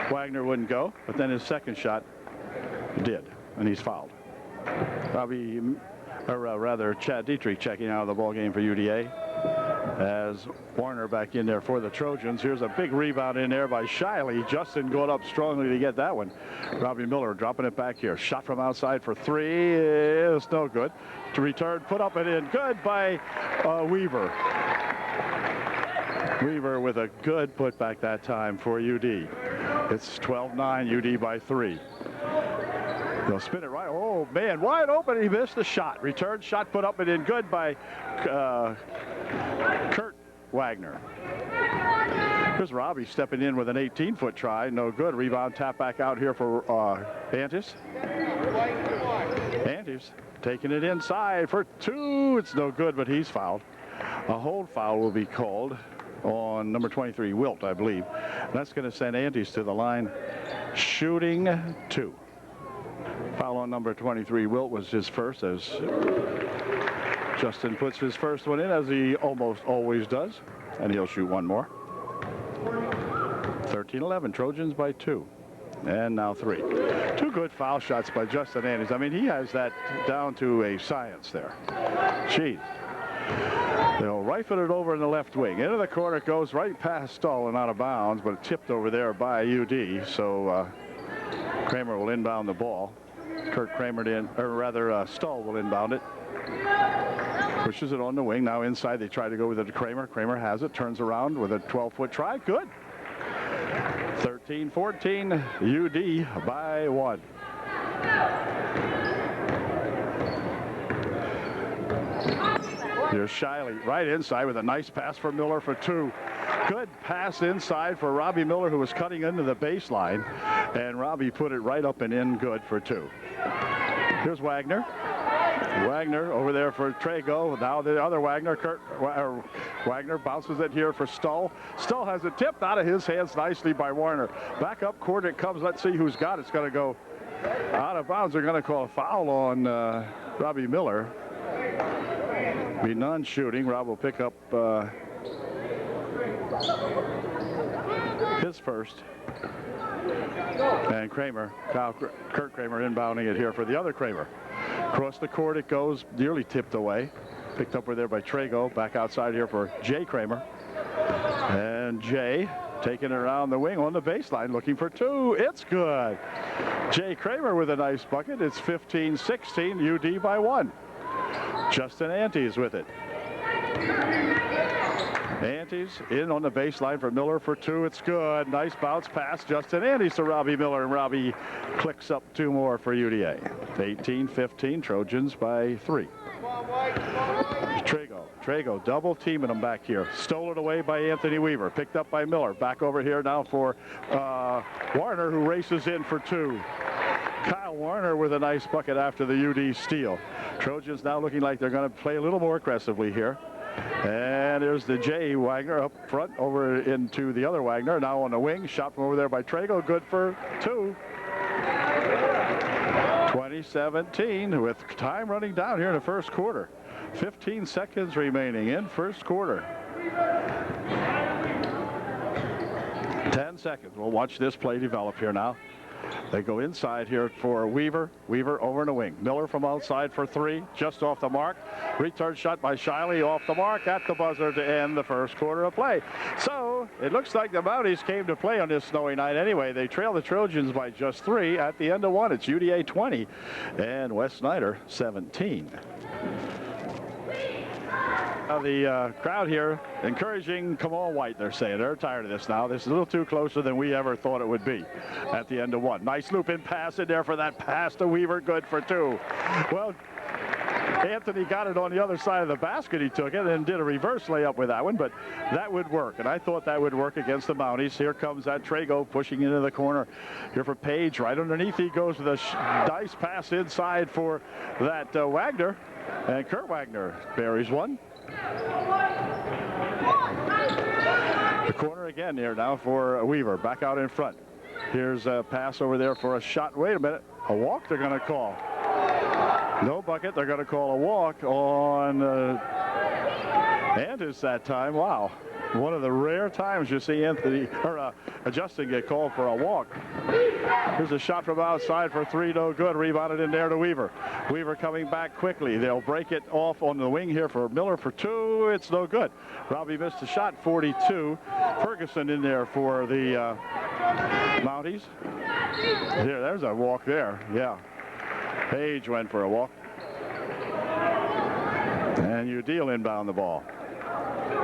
Wagner. Wouldn't go, but then his second shot did, and he's fouled. Chad Dietrich checking out of the ball game for UDA as Warner back in there for the Trojans. Here's a big rebound in there by Shiley. Justin going up strongly to get that one. Robbie Miller dropping it back here. Shot from outside for three is no good. To return, put up and in. Good by Weaver. Weaver with a good putback that time for UD. It's 12-9 UD by three. They'll spin it right. Oh, man, wide open. He missed the shot. Return shot put up and in. Good by Kurt Wagner. Here's Robbie stepping in with an 18-foot try. No good. Rebound tap back out here for Antes. Antes taking it inside for two. It's no good, but he's fouled. A hold foul will be called on number 23, Wilt, I believe. That's going to send Antes to the line shooting 2. Foul on number 23, Wilt, was his first, as Justin puts his first one in, as he almost always does, and he'll shoot one more. 13-11, Trojans by 2. And now 3. 2 good foul shots by Justin Antes. I mean, he has that down to a science there. Jeez. They'll rifle it over in the left wing. Into the corner it goes, right past Stull and out of bounds, but tipped over there by UD. So Kramer will inbound the ball. Kurt Kramer in, or rather Stull will inbound it. Pushes it on the wing. Now inside they try to go with it to Kramer. Kramer has it, turns around with a 12-foot try. Good. 13-14, UD by 1. Here's Shiley right inside with a nice pass for Miller for 2. Good pass inside for Robbie Miller, who was cutting into the baseline, and Robbie put it right up and in, good for 2. Here's Wagner. Wagner over there for Trago. Now the other Wagner, Wagner bounces it here for Stull. Stull has it tipped out of his hands nicely by Warner. Back up court it comes. Let's see who's got it. It's going to go out of bounds. They're going to call a foul on Robbie Miller. Be non-shooting. Rob will pick up his first. And Kramer, Kurt Kramer inbounding it here for the other Kramer. Across the court it goes, nearly tipped away. Picked up over there by Trago. Back outside here for Jay Kramer. And Jay taking it around the wing on the baseline, looking for 2. It's good. Jay Kramer with a nice bucket. It's 15-16, UD by 1. Justin Antes with it. Antes in on the baseline for Miller for 2. It's good. Nice bounce pass. Justin Antes to Robbie Miller, and Robbie clicks up 2 more for UDA. 18-15, Trojans by 3. Trago double teaming them back here. Stolen away by Anthony Weaver. Picked up by Miller. Back over here now for Warner, who races in for 2. Kyle Warner with a nice bucket after the UD steal. Trojans now looking like they're going to play a little more aggressively here. And there's the Jay Wagner up front over into the other Wagner. Now on the wing. Shot from over there by Trago. Good for 2. 20-17 with time running down here in the first quarter. 15 seconds remaining in first quarter. 10 seconds. We'll watch this play develop here now. They go inside here for Weaver. Weaver over in the wing. Miller from outside for 3, just off the mark. Return shot by Shiley off the mark at the buzzer to end the first quarter of play. So it looks like the Mounties came to play on this snowy night anyway. They trail the Trojans by just 3 at the end of 1. It's UDA 20 and West Snyder 17. The crowd here encouraging, come on White, they're saying. They're tired of this now. This is a little too closer than we ever thought it would be at the end of 1. Nice loop in pass in there for that pass to Weaver, good for 2. Well, Anthony got it on the other side of the basket. He took it and did a reverse layup with that one, but that would work, and I thought that would work against the Mounties. Here comes that Trago pushing into the corner here for Page. Right underneath he goes with a nice pass inside for that Wagner, and Kurt Wagner buries one. The corner again here now for Weaver, back out in front. Here's a pass over there for a shot. Wait a minute, a walk they're going to call. No bucket, they're going to call a walk on Antes that time. Wow, one of the rare times you see Anthony or Justin get called for a walk. Here's a shot from outside for 3, no good. Rebounded in there to Weaver. Weaver coming back quickly. They'll break it off on the wing here for Miller for 2. It's no good. Robbie missed a shot, 42. Ferguson in there for the Mounties. Here, there's a walk there. Yeah. Page went for a walk. And UD inbound the ball.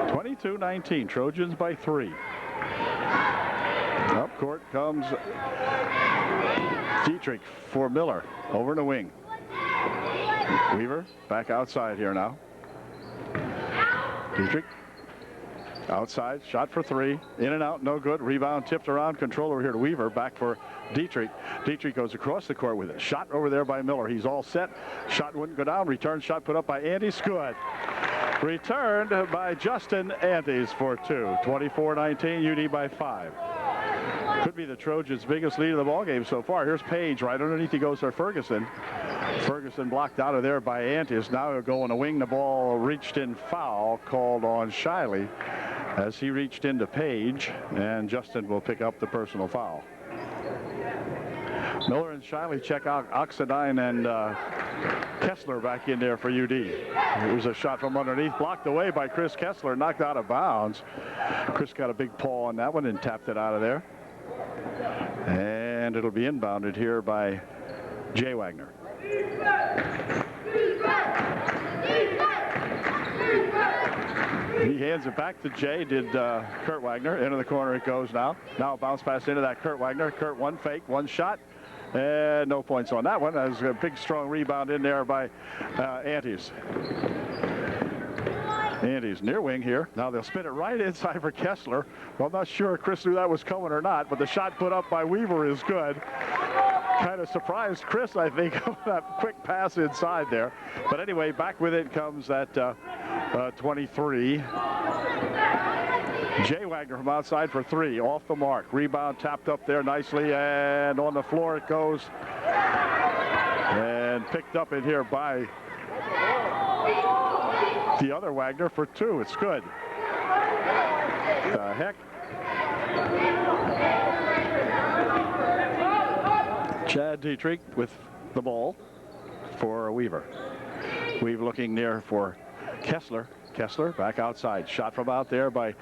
22-19, Trojans by 3. Up court comes Dietrich for Miller over in the wing. Weaver back outside here now. Dietrich outside, shot for 3, in and out, no good. Rebound tipped around, control over here to Weaver, back for Dietrich. Dietrich goes across the court with it. Shot over there by Miller. He's all set. Shot wouldn't go down. Return shot put up by Andes. Good. Returned by Justin Antes for 2. 24-19, UD by 5. Could be the Trojans' biggest lead of the ball game so far. Here's Page right underneath. He goes for Ferguson. Ferguson blocked out of there by Antes. Now he'll go on a wing. The ball reached in foul called on Shiley as he reached into Page, and Justin will pick up the personal foul. Miller and Shiley check out Oxidine and Kessler back in there for UD. It was a shot from underneath, blocked away by Chris Kessler, knocked out of bounds. Chris got a big paw on that one and tapped it out of there. And it'll be inbounded here by Jay Wagner. He hands it back to Jay, did Kurt Wagner. Into the corner it goes now. Now a bounce pass into that Kurt Wagner. Kurt one fake, one shot. And no points on that one. There's a big strong rebound in there by Antes. Antes near wing here. Now they'll spin it right inside for Kessler. Well, I'm not sure Chris knew that was coming or not, but the shot put up by Weaver is good. Kind of surprised Chris, I think, of that quick pass inside there. But anyway, back with it comes that 23. Jay Wagner from outside for 3, off the mark. Rebound tapped up there nicely, and on the floor it goes. And picked up in here by the other Wagner for 2. It's good. The heck? Chad Dietrich with the ball for Weaver. Weaver looking near for Kessler. Kessler back outside. Shot from out there by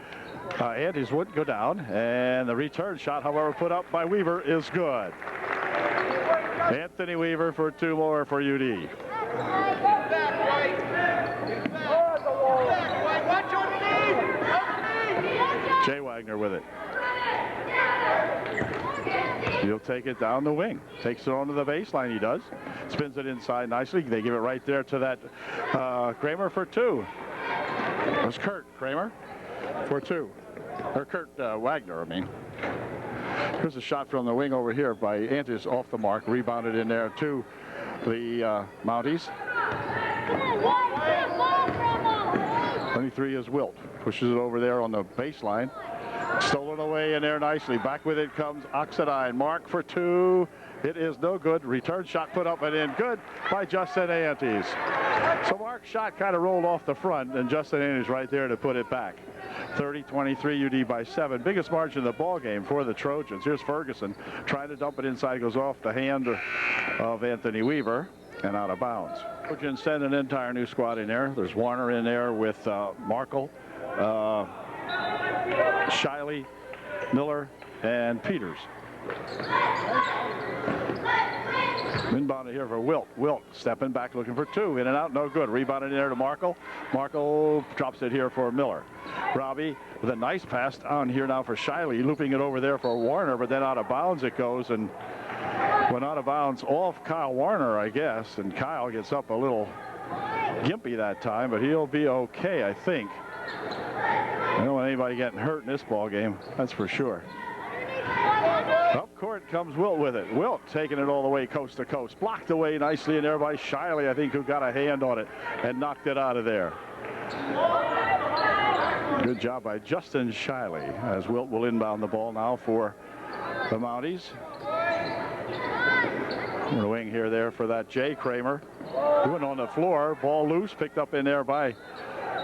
Antes wouldn't go down. And the return shot, however, put up by Weaver is good. Anthony Weaver for 2 more for UD. Jay Wagner with it. He'll take it down the wing. Takes it onto the baseline, he does. Spins it inside nicely. They give it right there to that Kramer for 2. It was Kurt Kramer for 2. Or Kurt Wagner, I mean. Here's a shot from the wing over here by Antes off the mark. Rebounded in there to the Mounties. 23 is Wilt. Pushes it over there on the baseline. Stolen away in there nicely. Back with it comes Oxidine. Mark for 2. It is no good. Return shot put up and in. Good by Justin Antes. So Mark's shot kind of rolled off the front, and Justin Antes right there to put it back. 30-23 UD by 7. Biggest margin of the ball game for the Trojans. Here's Ferguson trying to dump it inside. Goes off the hand of Anthony Weaver and out of bounds. Trojans send an entire new squad in there. There's Warner in there with Markle, Shiley, Miller, and Peters. Inbounded here for Wilt. Wilt stepping back looking for 2. In and out, no good. Rebounded in there to Markle. Markle drops it here for Miller. Robbie with a nice pass on here now for Shiley, looping it over there for Warner, but then out of bounds it goes, and went out of bounds off Kyle Warner, I guess, and Kyle gets up a little gimpy that time, but he'll be okay, I think. I don't want anybody getting hurt in this ball game, that's for sure. Up court comes Wilt with it. Wilt taking it all the way coast to coast. Blocked away nicely in there by Shiley, I think, who got a hand on it and knocked it out of there. Good job by Justin Shiley as Wilt will inbound the ball now for the Mounties. The wing here there for that Jay Kramer. He went on the floor, ball loose, picked up in there by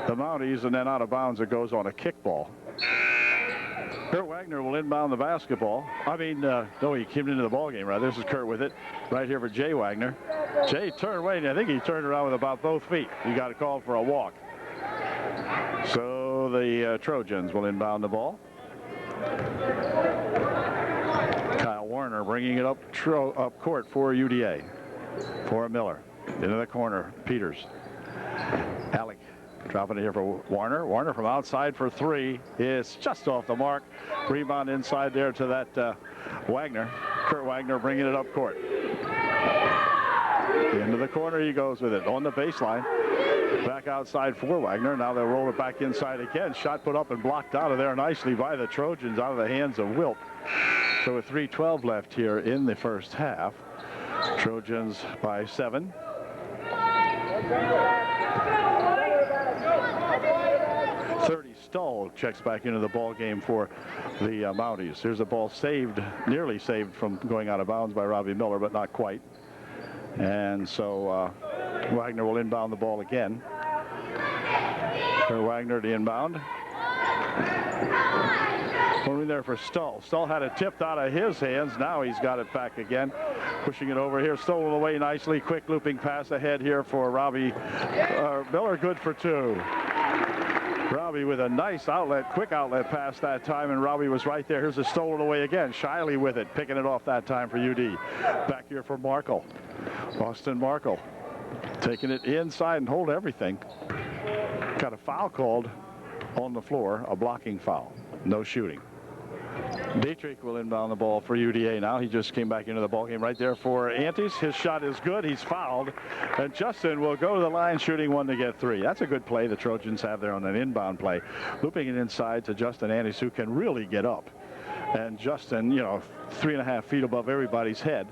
the Mounties, and then out of bounds it goes on a kickball. Kurt Wagner will inbound the basketball. No, he came into the ball game, right? This is Kurt with it, right here for Jay Wagner. Jay turned away, and I think he turned around with about both feet. He got a call for a walk. So the Trojans will inbound the ball. Kyle Warner bringing it up court for UDA. For Miller. Into the corner, Peters. Alec dropping it here for Warner. Warner from outside for 3. It's just off the mark. Rebound inside there to that Wagner. Kurt Wagner bringing it up court. Into the corner he goes with it on the baseline. Back outside for Wagner. Now they'll roll it back inside again. Shot put up and blocked out of there nicely by the Trojans, out of the hands of Wilt. So with 3:12 left here in the first half. Trojans by 7. Stull checks back into the ball game for the Mounties. Here's a ball saved, nearly saved from going out of bounds by Robbie Miller, but not quite. And so Wagner will inbound the ball again. For Wagner to inbound. Going there for Stull. Stull had it tipped out of his hands. Now he's got it back again. Pushing it over here. Stolen away nicely. Quick looping pass ahead here for Robbie Miller. Good for two. Robbie with a nice outlet, quick outlet pass that time, and Robbie was right there. Here's a stolen away again. Shiley with it, picking it off that time for UD. Back here for Markle. Austin Markle taking it inside and hold everything. Got a foul called on the floor, a blocking foul. No shooting. Dietrich will inbound the ball for UDA now. He just came back into the ball game right there for Antes. His shot is good. He's fouled. And Justin will go to the line shooting one to get three. That's a good play the Trojans have there on an inbound play. Looping it inside to Justin Antes, who can really get up. And Justin, you know, 3.5 feet above everybody's head,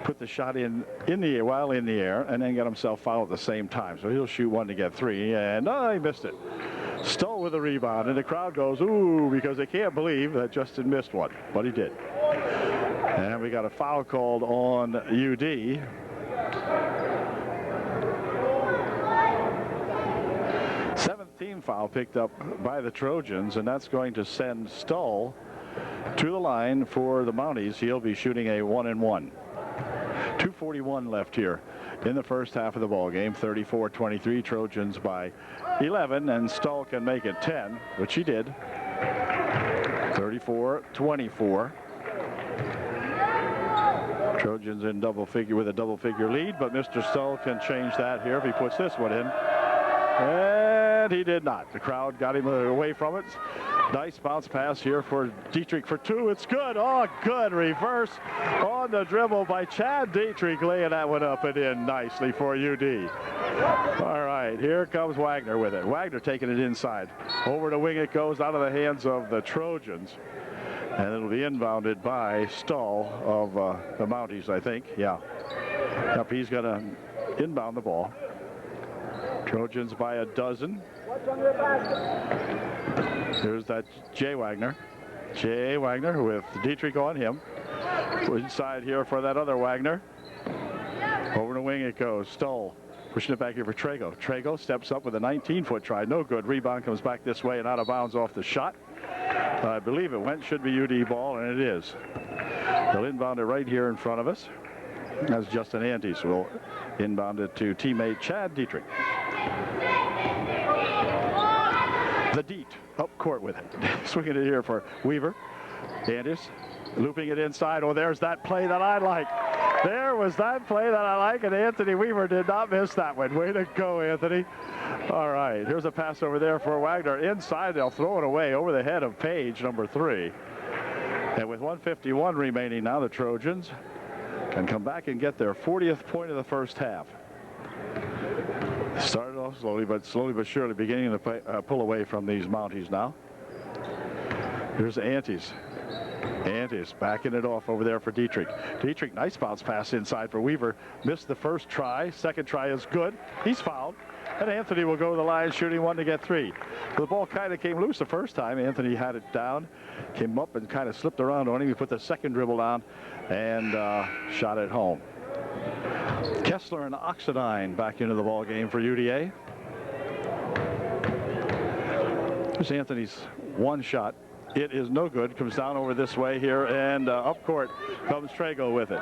put the shot in the air, while in the air, and then get himself fouled at the same time. So he'll shoot one to get three, and he missed it. Stoll with a rebound, and the crowd goes, ooh, because they can't believe that Justin missed one, but he did. And we got a foul called on UD. Seventh team foul picked up by the Trojans, and that's going to send Stoll to the line for the Mounties. He'll be shooting a 1-and-1. 2:41 left here in the first half of the ball game. 34-23, Trojans by 11, and Stoll can make it 10, which he did. 34-24. Trojans in double figure with a double figure lead, but Mr. Stoll can change that here if he puts this one in. And he did not. The crowd got him away from it. Nice bounce pass here for Dietrich for two. It's good. Oh, good reverse on the dribble by Chad Dietrich, laying that one up and in nicely for UD. All right, here comes Wagner with it. Wagner taking it inside. Over the wing it goes, out of the hands of the Trojans. And it'll be inbounded by Stull of the Mounties, I think. Yeah. Yep, he's going to inbound the ball. Trojans by a dozen. Here's that Jay Wagner. Jay Wagner with Dietrich on him. Inside here for that other Wagner. Over the wing it goes. Stull pushing it back here for Trago. Trago steps up with a 19-foot try. No good. Rebound comes back this way and out of bounds off the shot. I believe it went. Should be UD ball, and it is. They'll inbound it right here in front of us. As Justin Antes will inbound it to teammate Chad Dietrich. The Deet up court with it. Swinging it here for Weaver. Antes looping it inside. Oh, there's that play that I like. There was that play that I like, and Anthony Weaver did not miss that one. Way to go, Anthony. All right, here's a pass over there for Wagner. Inside, they'll throw it away over the head of Page, number 3. And with 1:51 remaining now, the Trojans can come back and get their 40th point of the first half. Started off slowly but surely beginning to pull away from these Mounties now. Here's Antes. Antes backing it off over there for Dietrich. Dietrich, nice bounce pass inside for Weaver. Missed the first try. Second try is good. He's fouled. And Anthony will go to the line shooting one to get 3. The ball kind of came loose the first time. Anthony had it down, came up and kind of slipped around on him. He put the second dribble down and shot it home. Kessler and Oxidine back into the ball game for UDA. Here's Anthony's one shot. It is no good. Comes down over this way here, and up court comes Trago with it.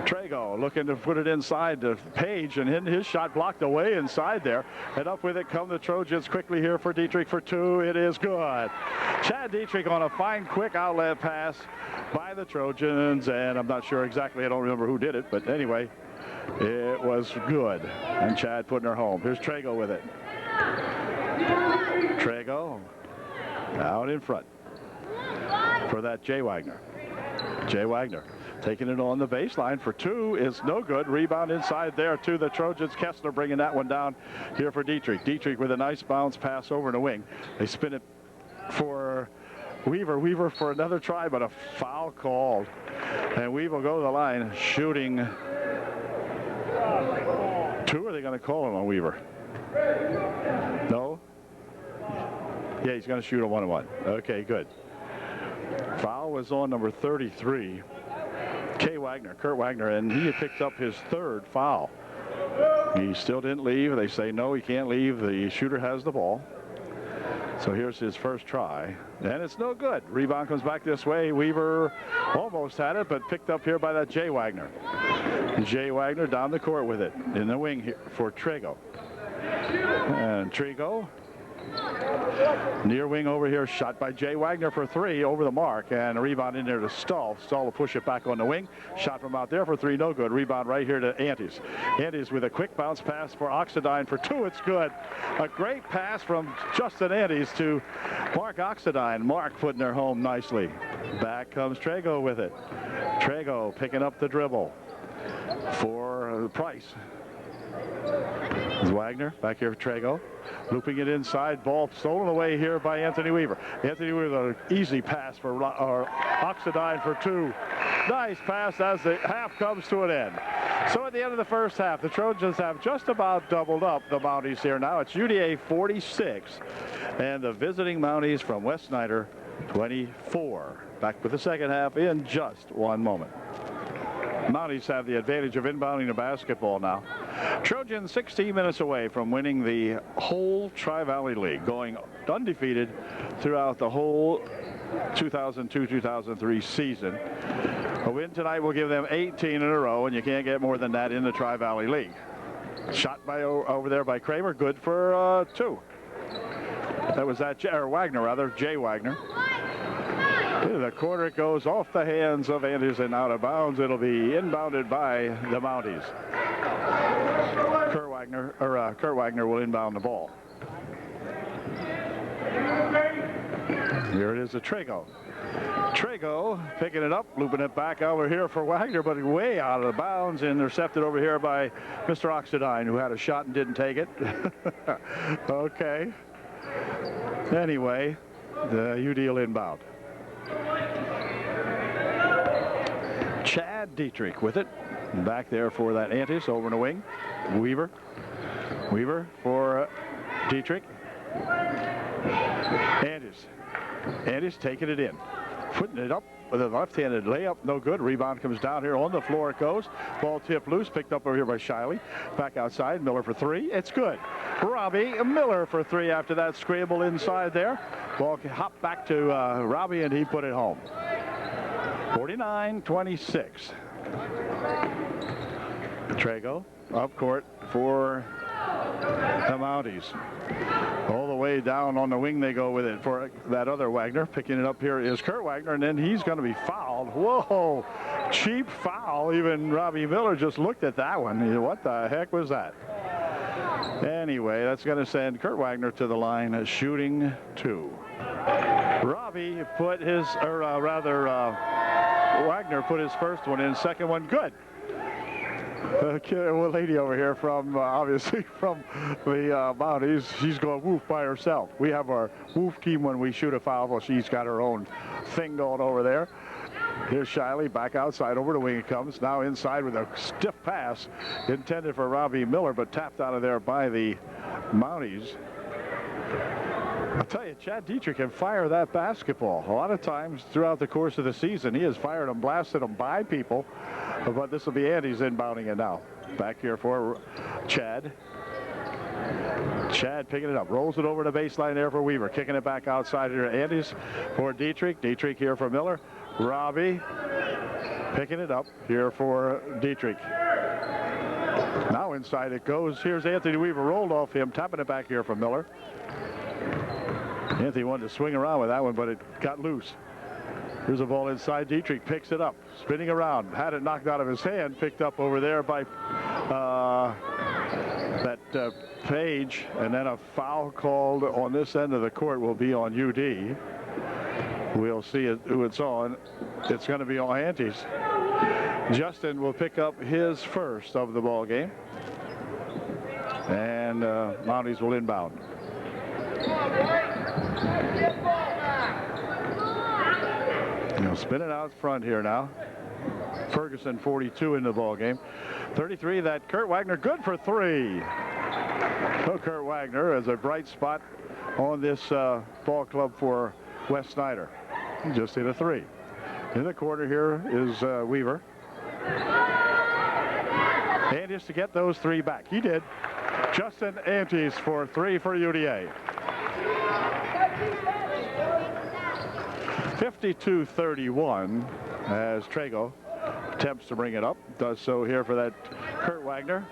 Trago looking to put it inside to Page, and his shot blocked away inside there. And up with it come the Trojans quickly here for Dietrich for 2. It is good. Chad Dietrich on a fine quick outlet pass by the Trojans, and I'm not sure exactly. I don't remember who did it, but anyway, it was good. And Chad putting her home. Here's Trago with it. Trago out in front for that Jay Wagner. Jay Wagner taking it on the baseline for 2 is no good. Rebound inside there to the Trojans. Kessler bringing that one down here for Dietrich. Dietrich with a nice bounce pass over in the wing. They spin it for Weaver. Weaver for another try, but a foul called. And Weaver will go to the line shooting 2. Are they going to call him on Weaver? No. Yeah, he's going to shoot a 1-1. Okay, good. Foul was on number 33, Kurt Wagner, and he had picked up his 3rd foul. He still didn't leave. They say, no, he can't leave. The shooter has the ball. So here's his first try, and it's no good. Rebound comes back this way. Weaver almost had it, but picked up here by that Jay Wagner. Jay Wagner down the court with it in the wing here for Trego. And Trego, near wing over here, shot by Jay Wagner for 3 over the mark, and a rebound in there to Stahl. Stahl will push it back on the wing. Shot from out there for 3, no good. Rebound right here to Antes. Antes with a quick bounce pass for Oxidine for 2. It's good. A great pass from Justin Antes to Mark Oxidine. Mark putting her home nicely. Back comes Trego with it. Trego picking up the dribble for Price. Wagner back here for Trego, looping it inside. Ball stolen away here by Anthony Weaver. Anthony Weaver, an easy pass for Oxidine for 2. Nice pass as the half comes to an end. So at the end of the first half, the Trojans have just about doubled up the Mounties here now. It's UDA 46 and the visiting Mounties from West Snyder 24. Back with the second half in just one moment. Mounties have the advantage of inbounding the basketball now. Trojans 16 minutes away from winning the whole Tri-Valley League, going undefeated throughout the whole 2002-2003 season. A win tonight will give them 18 in a row, and you can't get more than that in the Tri-Valley League. Shot by over there by Kramer, good for 2. That was that, or Wagner rather, Jay Wagner. The corner goes off the hands of Antes and out of bounds. It'll be inbounded by the Mounties. Kurt Wagner will inbound the ball. Here it is to Trego. Trego picking it up, looping it back over here for Wagner, but way out of bounds, intercepted over here by Mr. Oxidine, who had a shot and didn't take it. Okay. Anyway, the UD will inbound. Chad Dietrich with it. Back there for that Antes over in the wing. Weaver for Dietrich. Antes taking it in. Putting it up with a left-handed layup. No good. Rebound comes down here. On the floor it goes. Ball tipped loose. Picked up over here by Shiley. Back outside. Miller for 3. It's good. Robbie Miller for 3 after that scramble inside there. Ball hopped back to Robbie, and he put it home. 49-26. Trego up court for the Mounties. All the way down on the wing they go with it for that other Wagner. Picking it up here is Kurt Wagner, and then he's going to be fouled. Whoa, cheap foul. Even Robbie Miller just looked at that one. What the heck was that? Anyway, that's going to send Kurt Wagner to the line, shooting 2. Robbie put his, Wagner put his first one in, second one good. A lady over here from, obviously from the Mounties, she's going woof by herself. We have our woof team when we shoot a foul. Well, she's got her own thing going over there. Here's Shiley back outside, over the wing it comes. Now inside with a stiff pass intended for Robbie Miller, but tapped out of there by the Mounties. I'll tell you, Chad Dietrich can fire that basketball. A lot of times throughout the course of the season, he has fired them, blasted them by people. But this will be Andy's inbounding it now. Back here for Chad. Chad picking it up, rolls it over the baseline there for Weaver, kicking it back outside here. Andy's for Dietrich. Dietrich here for Miller. Robbie picking it up here for Dietrich. Now inside it goes. Here's Anthony Weaver, rolled off him, tapping it back here for Miller. Anthony wanted to swing around with that one, but it got loose. Here's a ball inside. Dietrich picks it up, spinning around, had it knocked out of his hand, picked up over there by Page, and then a foul called on this end of the court will be on UD. We'll see who it's on. It's going to be on Antes. Justin will pick up his first of the ball game, and Mounties will inbound. Spinning out front here now. Ferguson 42 in the ball game. 33, that Kurt Wagner, good for 3. So Kurt Wagner is a bright spot on this ball club for Wes Snyder. He just hit a 3. In the corner here is Weaver. Antes to get those 3 back. He did. Justin Antes for 3 for UDA. 52-31 as Trago attempts to bring it up. Does so here for that Kurt Wagner.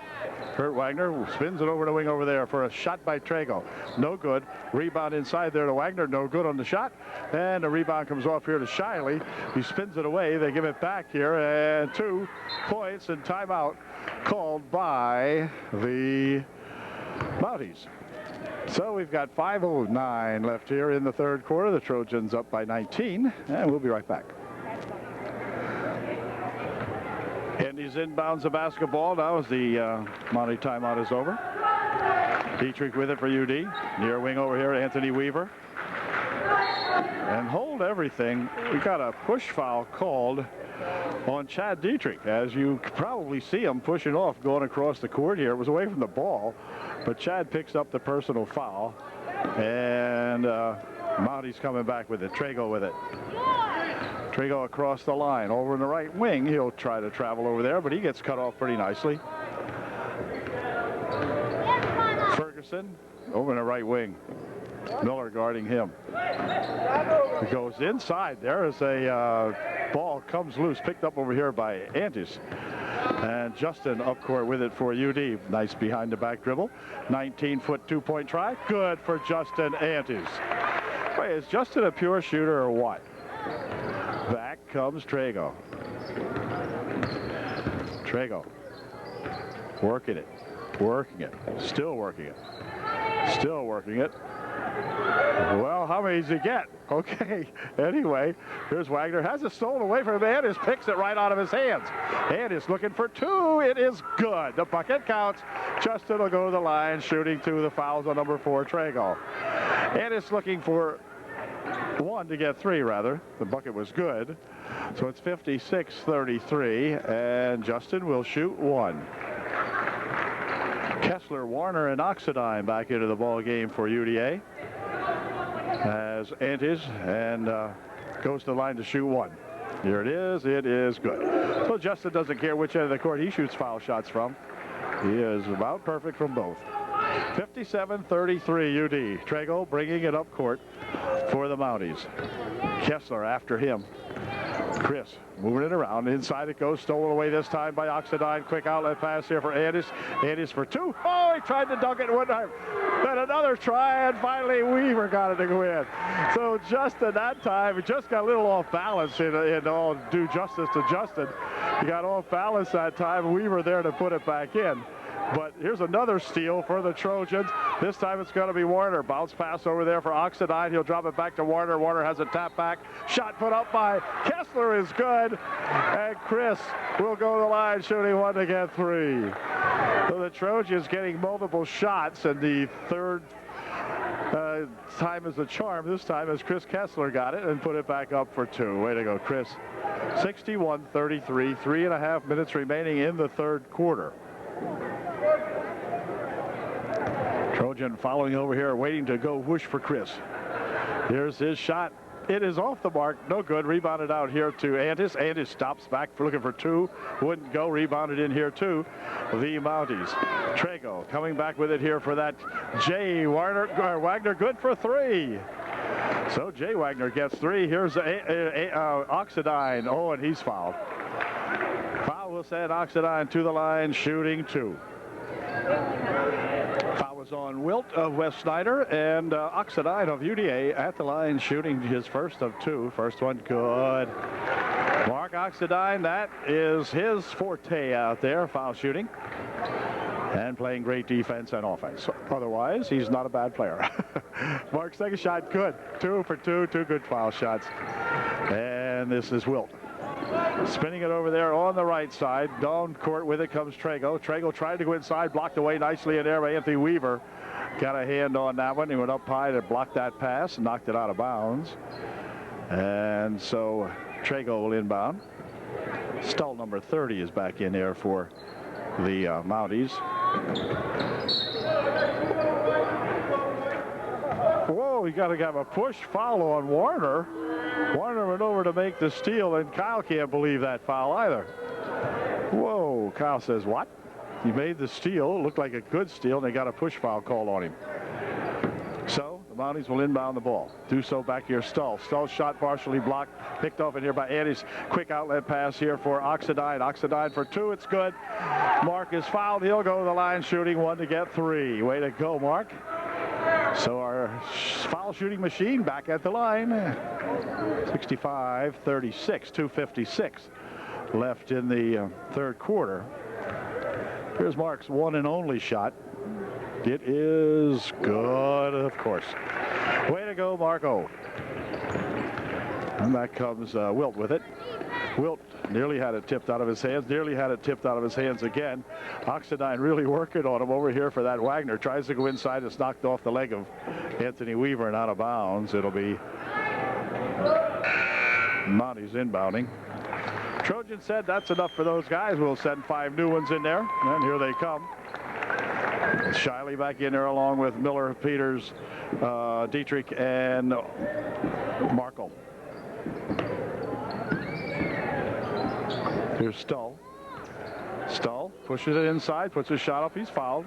Kurt Wagner spins it over the wing over there for a shot by Trago. No good. Rebound inside there to Wagner. No good on the shot. And the rebound comes off here to Shiley. He spins it away. They give it back here. And 2 points and timeout called by the Mounties. So we've got 5:09 left here in the third quarter. The Trojans up by 19. And we'll be right back. And he's inbounds the basketball now as the Mountie timeout is over. Dietrich with it for UD. Near wing over here, Anthony Weaver. And hold everything. We got a push foul called on Chad Dietrich. As you probably see him pushing off going across the court here. It was away from the ball, but Chad picks up the personal foul. And Mountie's coming back with it. Trago with it. Trago across the line over in the right wing. He'll try to travel over there, but he gets cut off pretty nicely. Ferguson over in the right wing. Miller guarding him. It goes inside there as a ball comes loose, picked up over here by Antes. And Justin up court with it for UD. Nice behind the back dribble. 19-foot 2-point try. Good for Justin Antes. Wait, is Justin a pure shooter or what? Back comes Trago. Trago working it, still working it, still working it. Well, how many does he get? Okay, anyway, here's Wagner. Has it stolen away from him. Antes picks it right out of his hands. Antes looking for 2. It is good. The bucket counts. Justin will go to the line, shooting 2. The fouls on number 4, Trago. Antes looking for 1 to get 3, rather. The bucket was good. So it's 56-33, and Justin will shoot 1. Kessler, Warner, and Oxidine back into the ball game for UDA. As Antes and goes to the line to shoot 1. Here it is good. So Justin doesn't care which end of the court he shoots foul shots from. He is about perfect from both. 57-33 UD. Trago bringing it up court for the Mounties. Kessler after him. Chris moving it around. Inside it goes. Stolen away this time by Oxidine. Quick outlet pass here for Antes. Antes for 2. Oh, he tried to dunk it one time. Then another try, and finally Weaver got it to go in. So Justin that time, he just got a little off balance in all due justice to Justin. He got off balance that time. Weaver there to put it back in. But here's another steal for the Trojans. This time it's going to be Warner. Bounce pass over there for Oxidine. He'll drop it back to Warner. Warner has a tap back. Shot put up by Kessler is good. And Chris will go to the line shooting 1 to get 3. So the Trojans getting multiple shots, and the third time is a charm. This time as Chris Kessler got it and put it back up for 2. Way to go, Chris. 61-33, 3.5 minutes remaining in the third quarter. Trojan following over here, waiting to go whoosh for Chris. Here's his shot. It is off the mark. No good. Rebounded out here to Antes. Antes stops back for looking for 2. Wouldn't go. Rebounded in here too. The Mounties. Trago coming back with it here for that Jay Wagner. Good for 3. So Jay Wagner gets 3. Here's Oxidine. Oh, and he's fouled. Foul will send Oxidine to the line, shooting 2. Foul was on Wilt of Wes Snyder, and Oxidine of UDA at the line, shooting his first of 2. First one good. Mark Oxidine, that is his forte out there, foul shooting. And playing great defense and offense. Otherwise, he's not a bad player. Mark's second shot, good. 2 for 2, 2 good foul shots. And this is Wilt. Spinning it over there on the right side. Down court with it comes Trago. Trago tried to go inside, blocked away nicely in there by Anthony Weaver. Got a hand on that one. He went up high to block that pass and knocked it out of bounds. And so Trago will inbound. Stall number 30 is back in there for the Mounties. Oh, we got to have a push foul on Warner. Warner went over to make the steal, and Kyle can't believe that foul either. Whoa, Kyle says, what? He made the steal. It looked like a good steal, and they got a push foul called on him. So the Mounties will inbound the ball. Do so back here, Stull. Stull's shot partially blocked. Picked off in here by Andy's quick outlet pass here for Oxidine. Oxidine for 2. It's good. Mark is fouled. He'll go to the line shooting 1 to get 3. Way to go, Mark. So our foul shooting machine back at the line. 65-36, 2:56 left in the third quarter. Here's Mark's one and only shot. It is good, of course. Way to go, Marco. And back comes Wilt with it. Wilt nearly had it tipped out of his hands, nearly had it tipped out of his hands again. Oxidine really working on him over here for that Wagner. Tries to go inside. It's knocked off the leg of Anthony Weaver and out of bounds. It'll be Mounties inbounding. Trojan said that's enough for those guys. We'll send 5 new ones in there. And here they come. Shiley back in there along with Miller, Peters, Dietrich, and Markle. Here's Stull. Stull pushes it inside, puts his shot up. He's fouled.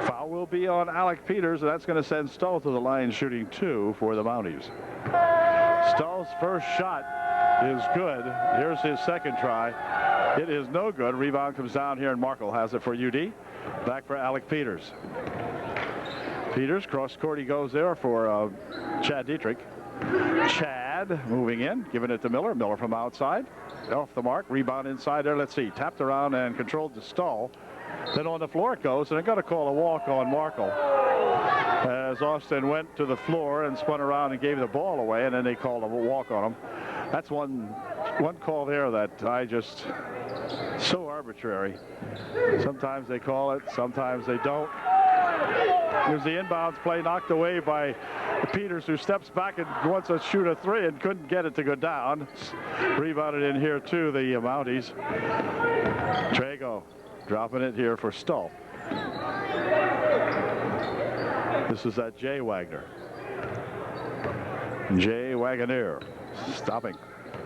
Foul will be on Alec Peters, and that's going to send Stull to the line shooting 2 for the Mounties. Stull's first shot is good. Here's his second try. It is no good. Rebound comes down here, and Markle has it for UD. Back for Alec Peters. Peters, cross court he goes there for Chad Dietrich. Chad moving in, giving it to Miller. Miller from outside. Off the mark. Rebound inside there. Let's see. Tapped around and controlled to Stull. Then on the floor it goes, and I got to call a walk on Markle. As Austin went to the floor and spun around and gave the ball away, and then they called a walk on him. That's one call there that I just, so arbitrary. Sometimes they call it, sometimes they don't. Here's the inbounds play knocked away by Peters, who steps back and wants to shoot a 3 and couldn't get it to go down. Rebounded in here too, the Mounties. Trago dropping it here for Stull. This is that Jay Wagner. Jay Wagoner stopping.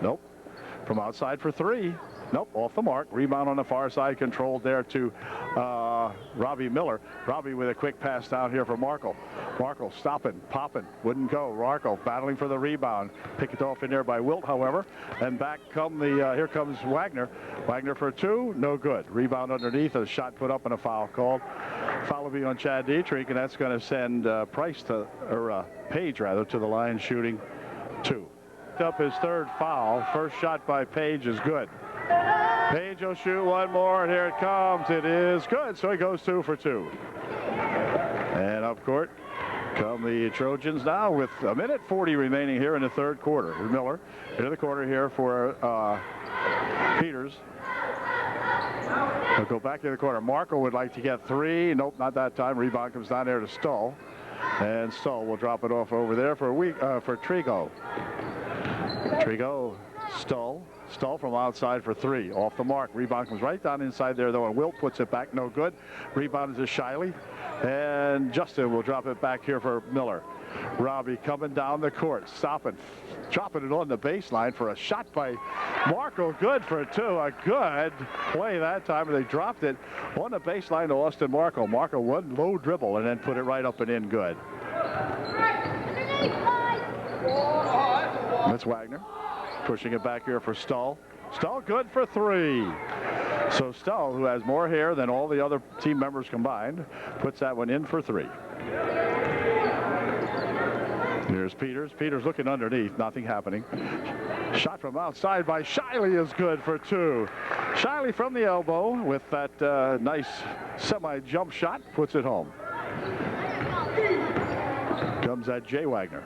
Nope. From outside for 3. Nope, off the mark. Rebound on the far side, controlled there to Robbie Miller. Robbie with a quick pass down here for Markle. Markle stopping, popping, wouldn't go. Markle battling for the rebound. Pick it off in there by Wilt, however. And back come the, here comes Wagner. Wagner for 2, no good. Rebound underneath, a shot put up and a foul called. Foul will be on Chad Dietrich, and that's going to send Price to, or Page rather, to the line shooting 2. Up his 3rd foul. First shot by Page is good. Page will shoot one more, and here it comes. It is good, so he goes 2 for 2. And up court come the Trojans now with 1:40 remaining here in the 3rd quarter. Miller into the corner here for Peters. He'll go back to the corner. Markle would like to get 3. Nope, not that time. Rebound comes down there to Stull. And Stull will drop it off over there for Trigo. Trigo, Stull. Stull from outside for 3. Off the mark. Rebound comes right down inside there, though, and Wilt puts it back. No good. Rebound is to Shiley. And Justin will drop it back here for Miller. Robbie coming down the court. Stopping. Dropping it on the baseline for a shot by Markle. Good for 2. A good play that time. They dropped it on the baseline to Austin Markle. Markle one low dribble and then put it right up and in good. That's Wagner. Pushing it back here for Stull. Stull good for 3. So Stull, who has more hair than all the other team members combined, puts that one in for 3. Here's Peters. Peters looking underneath. Nothing happening. Shot from outside by Shiley is good for 2. Shiley from the elbow with that nice semi-jump shot. Puts it home. Comes that Jay Wagner.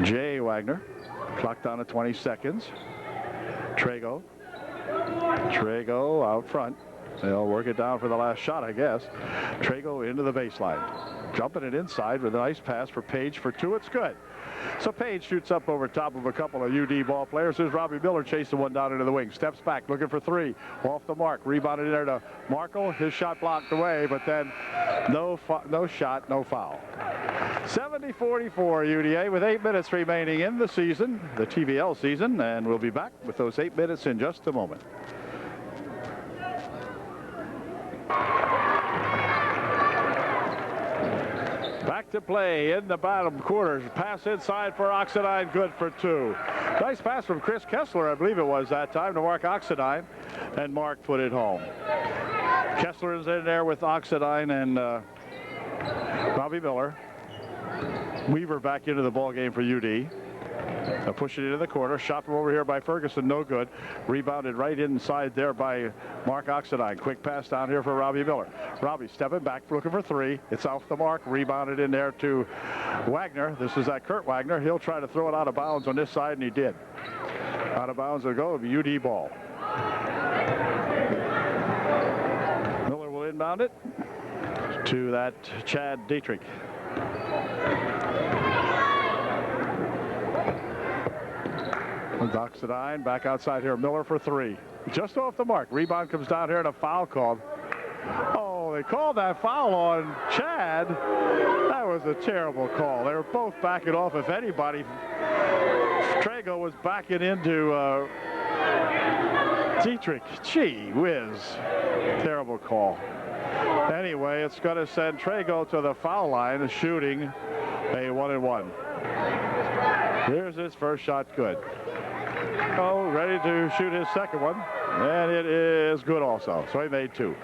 Jay Wagner. Clock down to 20 seconds. Trago. Trago out front. They'll work it down for the last shot, I guess. Trago into the baseline. Jumping it inside with a nice pass for Page for 2. It's good. So Page shoots up over top of a couple of UD ball players. There's Robbie Miller chasing one down into the wing. Steps back, looking for 3. Off the mark. Rebounded in there to Markle. His shot blocked away, but then no shot, no foul. 70-44 UDA with 8 minutes remaining in the season, the TVL season, and we'll be back with those 8 minutes in just a moment. Back to play in the bottom quarters. Pass inside for Oxidine, good for 2. Nice pass from Chris Kessler, I believe it was that time, to Mark Oxidine, and Mark put it home. Kessler is in there with Oxidine and Robbie Miller. Weaver back into the ball game for UD. Push it into the corner. Shot from over here by Ferguson, no good. Rebounded right inside there by Mark Oxidine. Quick pass down here for Robbie Miller. Robbie stepping back, looking for 3. It's off the mark. Rebounded in there to Wagner. This is that Kurt Wagner. He'll try to throw it out of bounds on this side, and he did. Out of bounds will go. UD ball. Miller will inbound it to that Chad Dietrich. Oxidine back outside here. Miller for 3. Just off the mark. Rebound comes down here and a foul called. Oh, they called that foul on Chad. That was a terrible call. They were both backing off. If anybody, Trago was backing into Dietrich. Gee whiz. Terrible call. Anyway, it's going to send Trago to the foul line, shooting a 1-and-1. Here's his first shot, good. Oh, ready to shoot his second one, and it is good also. So he made 2.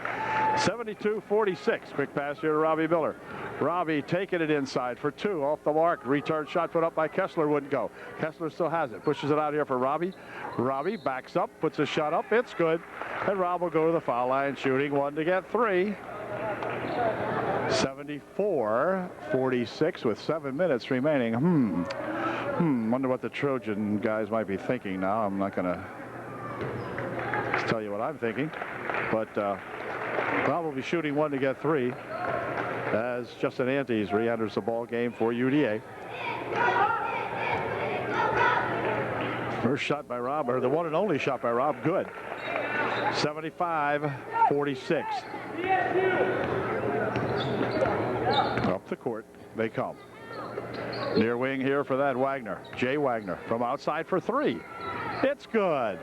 72-46. Quick pass here to Robbie Miller. Robbie taking it inside for 2 off the mark. Return shot put up by Kessler, wouldn't go. Kessler still has it. Pushes it out here for Robbie. Robbie backs up, puts a shot up. It's good. And Rob will go to the foul line, shooting 1 to get 3. 74-46 with 7 minutes remaining. Wonder what the Trojan guys might be thinking now. I'm not going to tell you what I'm thinking, but Rob will be shooting 1 to get 3 as Justin Antes re-enters the ball game for UDA. First shot by Rob, or the one and only shot by Rob, good. 75-46. Up the court they come. Near wing here for that Wagner. Jay Wagner from outside for 3. It's good.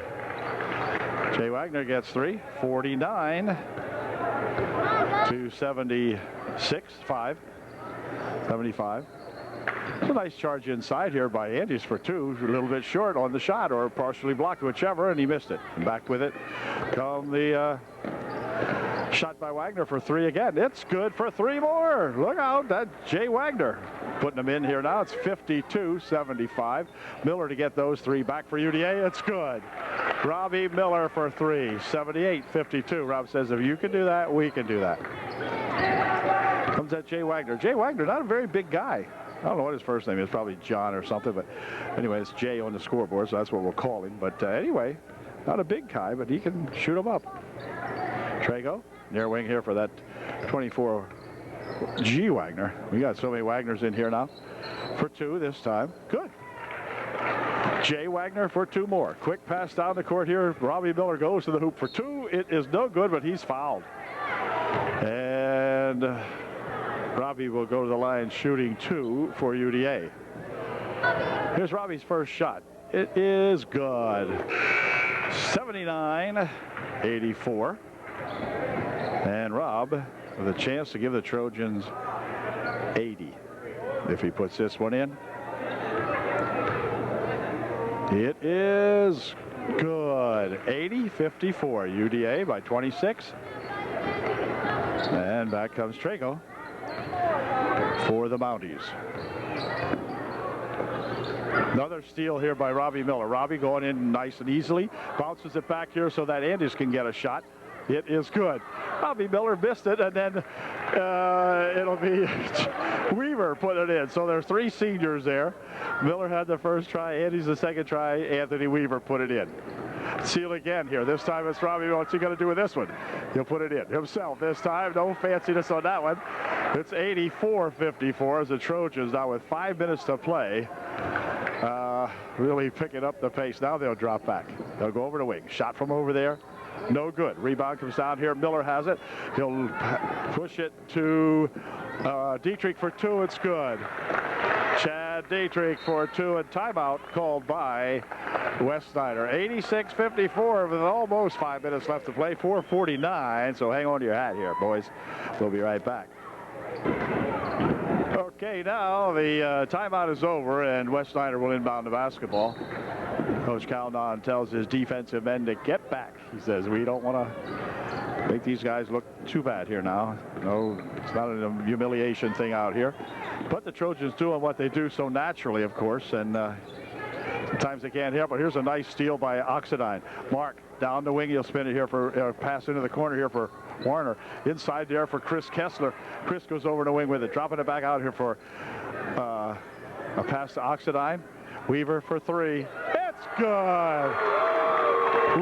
Jay Wagner gets 3. 49-76. 75. It's a nice charge inside here by Andes for 2. A little bit short on the shot, or partially blocked, whichever, and he missed it. And back with it come the shot by Wagner for 3 again. It's good for 3 more. Look out, that Jay Wagner. Putting them in here now. It's 52-75. Miller to get those 3 back for UDA. It's good. Robbie Miller for 3. 78-52. Rob says, if you can do that, we can do that. Comes that Jay Wagner. Jay Wagner, not a very big guy. I don't know what his first name is. Probably John or something. But anyway, it's Jay on the scoreboard, so that's what we'll call him. But anyway, not a big guy, but he can shoot him up. Trago, near wing here for that 24 G Wagner. We got so many Wagners in here now. For 2 this time. Good. Jay Wagner for 2 more. Quick pass down the court here. Robbie Miller goes to the hoop for 2. It is no good, but he's fouled. And Robbie will go to the line shooting 2 for UDA. Here's Robbie's first shot. It is good. 79-84. And Rob with a chance to give the Trojans 80 if he puts this one in. It is good. 80-54. UDA by 26. And back comes Trago for the Mounties. Another steal here by Robbie Miller. Robbie going in nice and easily. Bounces it back here so that Andes can get a shot. It is good. Robbie Miller missed it, and then it'll be Weaver putting it in. So there's 3 seniors there. Miller had the first try, Andy's the second try, Anthony Weaver put it in. Seal again here. This time it's Robbie. What's he going to do with this one? He'll put it in himself this time. No fanciness on that one. It's 84-54 as the Trojans now with 5 minutes to play. Really picking up the pace. Now they'll drop back. They'll go over the wing. Shot from over there. No good. Rebound comes down here. Miller has it. He'll push it to Dietrich for two. It's good. Chad Dietrich for two, and timeout called by West Snyder. 86-54 with almost 5 minutes left to play. 4:49. So hang on to your hat here, boys. We'll be right back. Okay, now the timeout is over, and West Snyder will inbound the basketball. Coach Caldon tells his defensive men to get back. He says, we don't want to make these guys look too bad here now. No, it's not a humiliation thing out here. But the Trojans doing what they do so naturally, of course, and sometimes they can't help it. Here's a nice steal by Oxidine. Mark down the wing. He'll spin it here for pass into the corner here for Warner. Inside there for Chris Kessler. Chris goes over the wing with it, dropping it back out here for a pass to Oxidine. Weaver for three. It's good.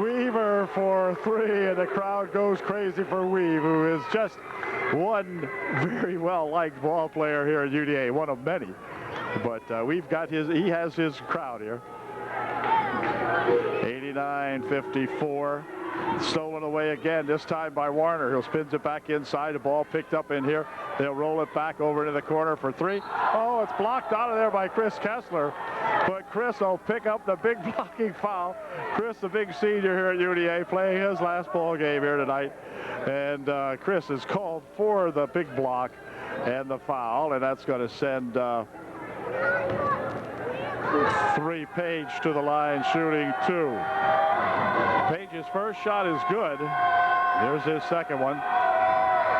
Weaver for three, and the crowd goes crazy for Weave, who is just one very well-liked ball player here at UDA, one of many. But we've got he has his crowd here. 89-54. Stolen away again, this time by Warner. He'll spins it back inside. The ball picked up in here. They'll roll it back over to the corner for three. Oh, it's blocked out of there by Chris Kessler. But Chris will pick up the big blocking foul. Chris, the big senior here at UDA, playing his last ball game here tonight. And Chris is called for the big block and the foul. And that's going to send Page to the line, shooting two. Page's first shot is good. Here's his second one.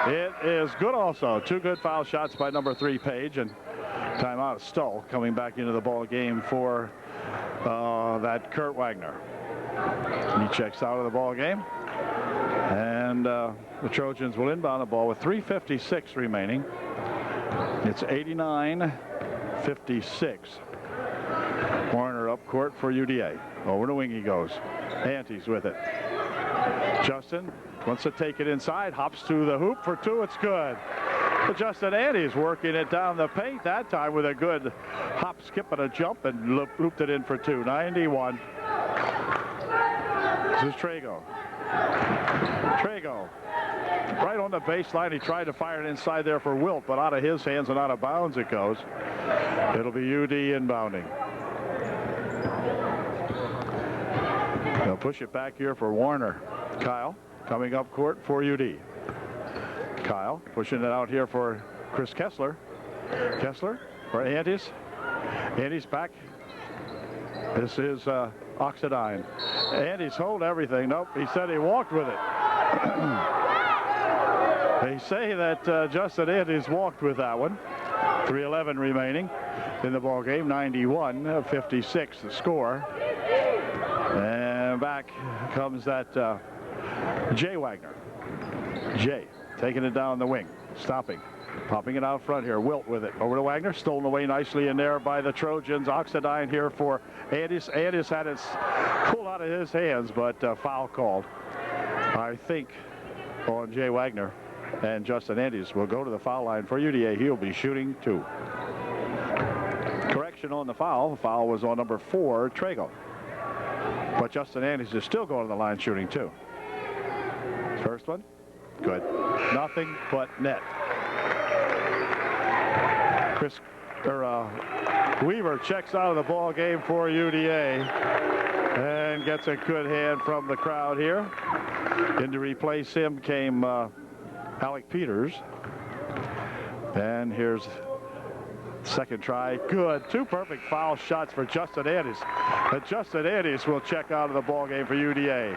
It is good also. Two good foul shots by number 3, Page, and timeout. Stull coming back into the ball game for that Kurt Wagner. He checks out of the ball game, and the Trojans will inbound the ball with 3:56 remaining. It's 89-56. Warner up court for UDA. Over the wing he goes. Antes with it. Justin wants to take it inside, hops to the hoop for two. It's good. But Justin Antes working it down the paint that time with a good hop, skip, and a jump, and looped it in for two. 91. This is Trago. Trago right on the baseline. He tried to fire it inside there for Wilt, but out of his hands and out of bounds it goes. It'll be UD inbounding. They'll push it back here for Warner. Kyle coming up court for UD. Kyle pushing it out here for Chris Kessler. Kessler for Antes. Antes back. This is Oxidine. Antes hold everything. Nope, he said he walked with it. They say that Justin Antes walked with that one. 3:11 remaining in the ball game. 91-56 the score. And back comes that Jay Wagner. Jay taking it down the wing, stopping, popping it out front here. Wilt with it over to Wagner, stolen away nicely in there by the Trojans. Oxidine here for Antes. Antes had it pulled out of his hands, but foul called, I think, on Jay Wagner. And Justin Antes will go to the foul line for UDA. He'll be shooting two. Correction on the foul. The foul was on number 4, Trago. But Justin Antes is still going to the line shooting two. First one, good. Nothing but net. Weaver checks out of the ball game for UDA and gets a good hand from the crowd here. In to replace him came Alec Peters. And here's second try. Good. Two perfect foul shots for Justin Antes. And Justin Antes will check out of the ball game for UDA.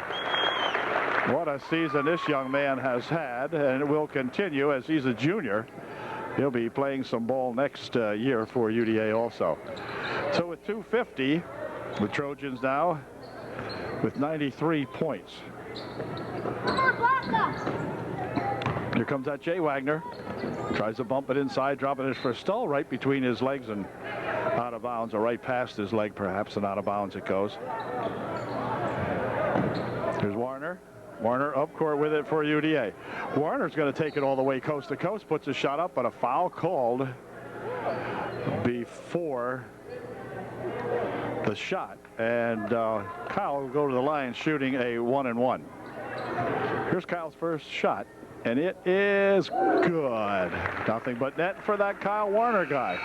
What a season this young man has had, and it will continue as he's a junior. He'll be playing some ball next year for UDA also. So with 2:50, the Trojans now with 93 points. Here comes that Jay Wagner. Tries to bump it inside, dropping it for Stull right between his legs and out of bounds, or right past his leg perhaps, and out of bounds it goes. Here's Warner. Warner up court with it for UDA. Warner's going to take it all the way coast to coast, puts a shot up, but a foul called before the shot. And Kyle will go to the line shooting a 1-and-1. Here's Kyle's first shot, and it is good. Nothing but net for that Kyle Warner guy.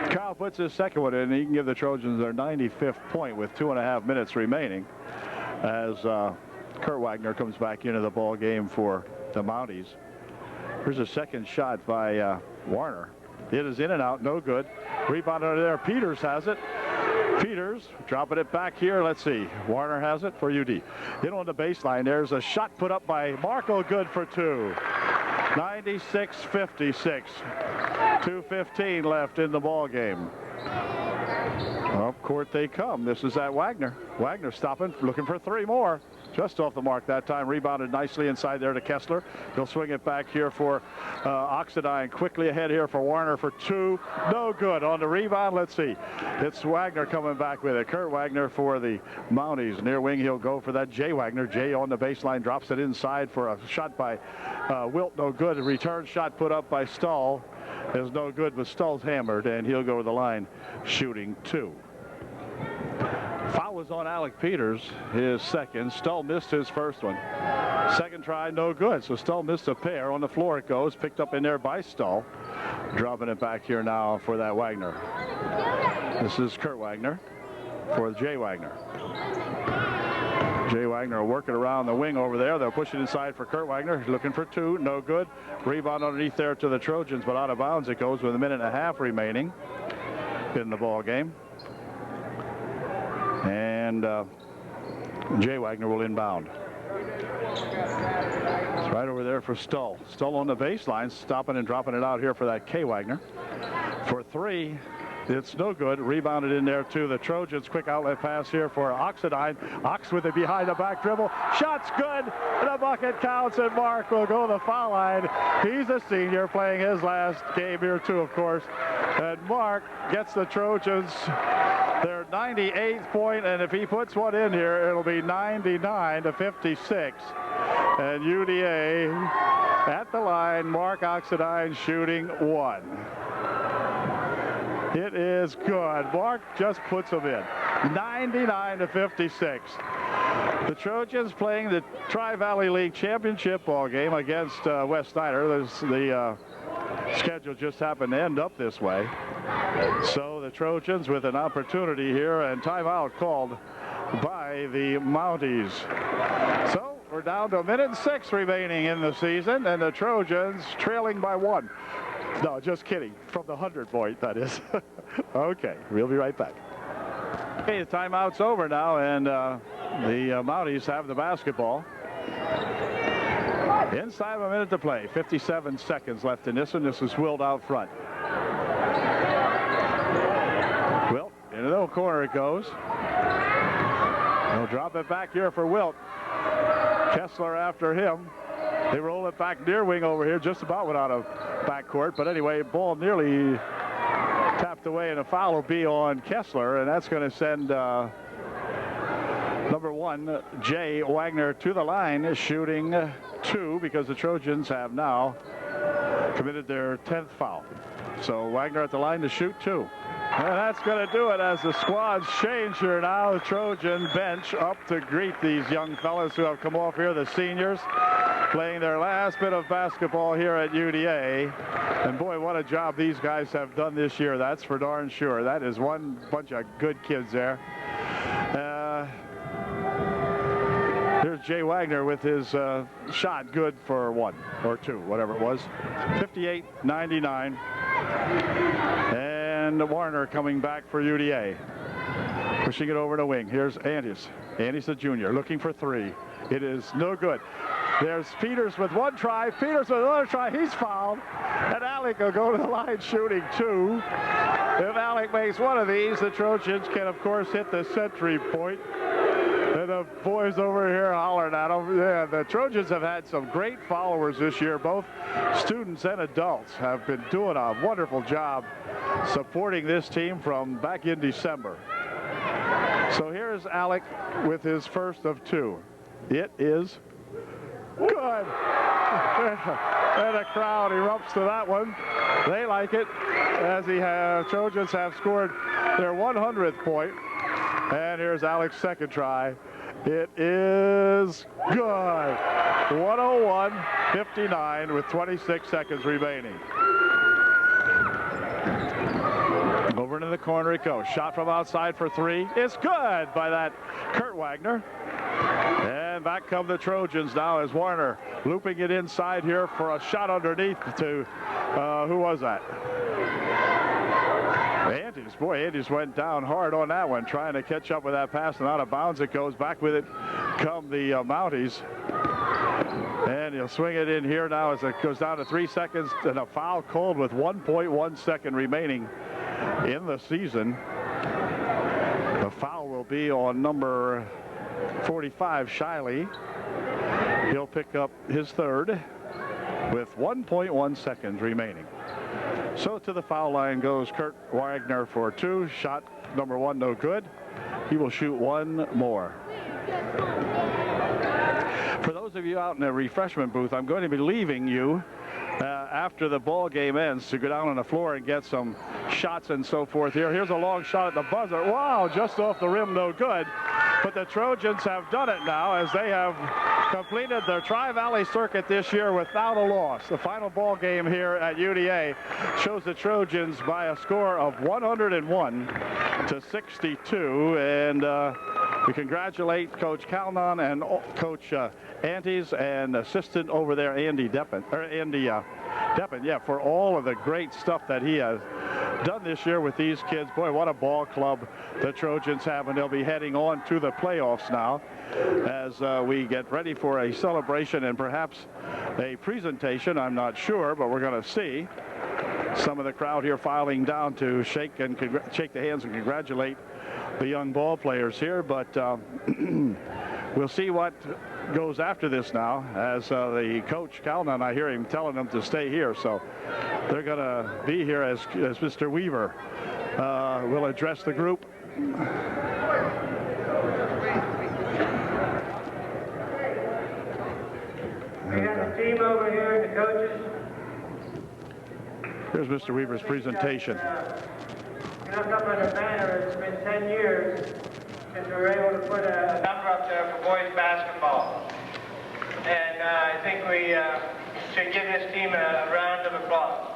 Kyle puts his second one in, and he can give the Trojans their 95th point with 2.5 minutes remaining as Kurt Wagner comes back into the ball game for the Mounties. Here's a second shot by Warner. It is in and out, no good. Rebound under there. Peters has it. Peters dropping it back here. Let's see. Warner has it for UD. In on the baseline. There's a shot put up by Marco, good for two. 96-56. 2:15 left in the ball game. Up court they come. This is at Wagner. Wagner stopping, looking for three more. Just off the mark that time. Rebounded nicely inside there to Kessler. He'll swing it back here for Oxidine. Quickly ahead here for Warner for two. No good. On the rebound, let's see. It's Wagner coming back with it. Kurt Wagner for the Mounties. Near wing, he'll go for that Jay Wagner. Jay on the baseline, drops it inside for a shot by Wilt. No good. A return shot put up by Stahl is no good, but Stahl's hammered, and he'll go to the line shooting two. Foul was on Alec Peters, his second. Stahl missed his first one. Second try, no good. So Stahl missed a pair. On the floor it goes, picked up in there by Stahl. Dropping it back here now for that Wagner. This is Kurt Wagner for Jay Wagner. Jay Wagner working around the wing over there. They'll push it inside for Kurt Wagner. He's looking for two, no good. Rebound underneath there to the Trojans, but out of bounds it goes with 1.5 minutes remaining in the ball game. And Jay Wagner will inbound. It's right over there for Stull. Stull on the baseline, stopping and dropping it out here for that K. Wagner. For three, it's no good. Rebounded in there to the Trojans. Quick outlet pass here for Oxidine. Ox with it behind the back dribble. Shot's good. The bucket counts, and Mark will go to the foul line. He's a senior playing his last game here too, of course. And Mark gets the Trojans their 98th point, and if he puts one in here, it'll be 99-56. And UDA at the line, Mark Oxidine shooting one. It is good. Mark just puts them in. 99-56. The Trojans playing the Tri-Valley League Championship ball game against West Snyder. The schedule just happened to end up this way. So the Trojans with an opportunity here, and timeout called by the Mounties. So we're down to 1.6 minutes remaining in the season, and the Trojans trailing by one. No, just kidding. From the 100 point, that is. Okay, we'll be right back. Okay, the timeout's over now, and the Mounties have the basketball. Inside of 1 minute to play. 57 seconds left in this one. This is Wilt out front. Wilt, in the little corner it goes. They'll drop it back here for Wilt. Kessler after him. They roll it back near wing over here, just about went out of backcourt. But anyway, ball nearly tapped away, and a foul will be on Kessler, and that's going to send number one, Jay Wagner, to the line, shooting two, because the Trojans have now committed their 10th foul. So Wagner at the line to shoot two. And that's going to do it as the squads change here now. The Trojan bench up to greet these young fellas who have come off here, the seniors, playing their last bit of basketball here at UDA. And boy, what a job these guys have done this year. That's for darn sure. That is one bunch of good kids there. Here's Jay Wagner with his shot, good for one or two, whatever it was. 58-99. And Warner coming back for UDA. Pushing it over to wing. Here's Andis. Andis, the junior, looking for three. It is no good. There's Peters with one try. Peters with another try. He's fouled. And Alec will go to the line shooting two. If Alec makes one of these, the Trojans can, of course, hit the century point. And the boys over here hollering at them. Yeah, the Trojans have had some great followers this year. Both students and adults have been doing a wonderful job supporting this team from back in December. So here's Alec with his first of two. It is good. And the crowd erupts to that one. They like it, as Trojans have scored their 100th point. And here's Alec's second try. It is good. 101-59 with 26 seconds remaining. Over into the corner it goes. Shot from outside for three. It's good by that Kurt Wagner. And back come the Trojans now as Warner looping it inside here for a shot underneath to, who was that? Andes. Boy, Andes went down hard on that one, trying to catch up with that pass, and out of bounds it goes. Back with it come the Mounties. And he'll swing it in here now as it goes down to 3 seconds, and a foul called with 1.1 second remaining in the season. The foul will be on number 45, Shiley. He'll pick up his third with 1.1 seconds remaining. So to the foul line goes Kurt Wagner for two. Shot number one, no good. He will shoot one more. For those of you out in the refreshment booth, I'm going to be leaving you after the ball game ends to go down on the floor and get some shots and so forth here. Here's a long shot at the buzzer. Wow, just off the rim, no good. But the Trojans have done it now as they have completed their Tri-Valley circuit this year without a loss. The final ball game here at UDA shows the Trojans by a score of 101-62, and we congratulate Coach Calnon and Coach Antes and assistant over there Andy Deppen, for all of the great stuff that he has done this year with these kids. Boy, what a ball club the Trojans have, and they'll be heading on to the playoffs now as we get ready for a celebration and perhaps a presentation. I'm not sure, but we're going to see some of the crowd here filing down to shake the hands and congratulate the young ball players here, but we'll see what goes after this now as the coach Calnan, I hear him telling them to stay here, so they're going to be here as Mr. Weaver will address the group. We got the team over here, the coaches. Here's Mr. Weaver's presentation. Look up on the banner, it's been 10 years since we were able to put a number up there for boys basketball. And I think we should give this team a round of applause.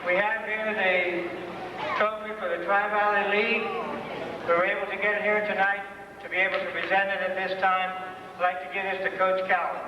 We have here the trophy for the Tri-Valley League. We were able to get it here tonight to be able to present it at this time. I'd like to give this to Coach Calvin.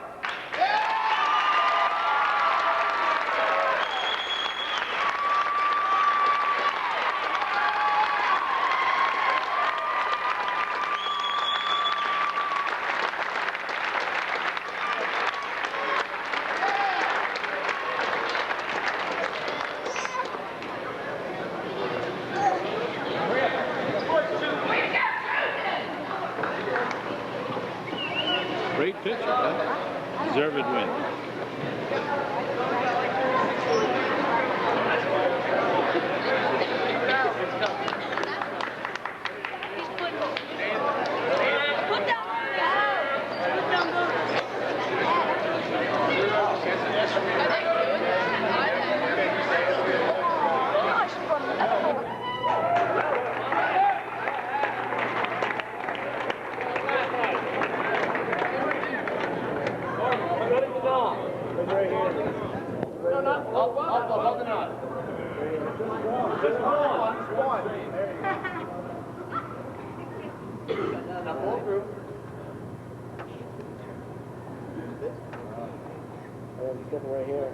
Great pitcher, huh? Deserved win. Right here.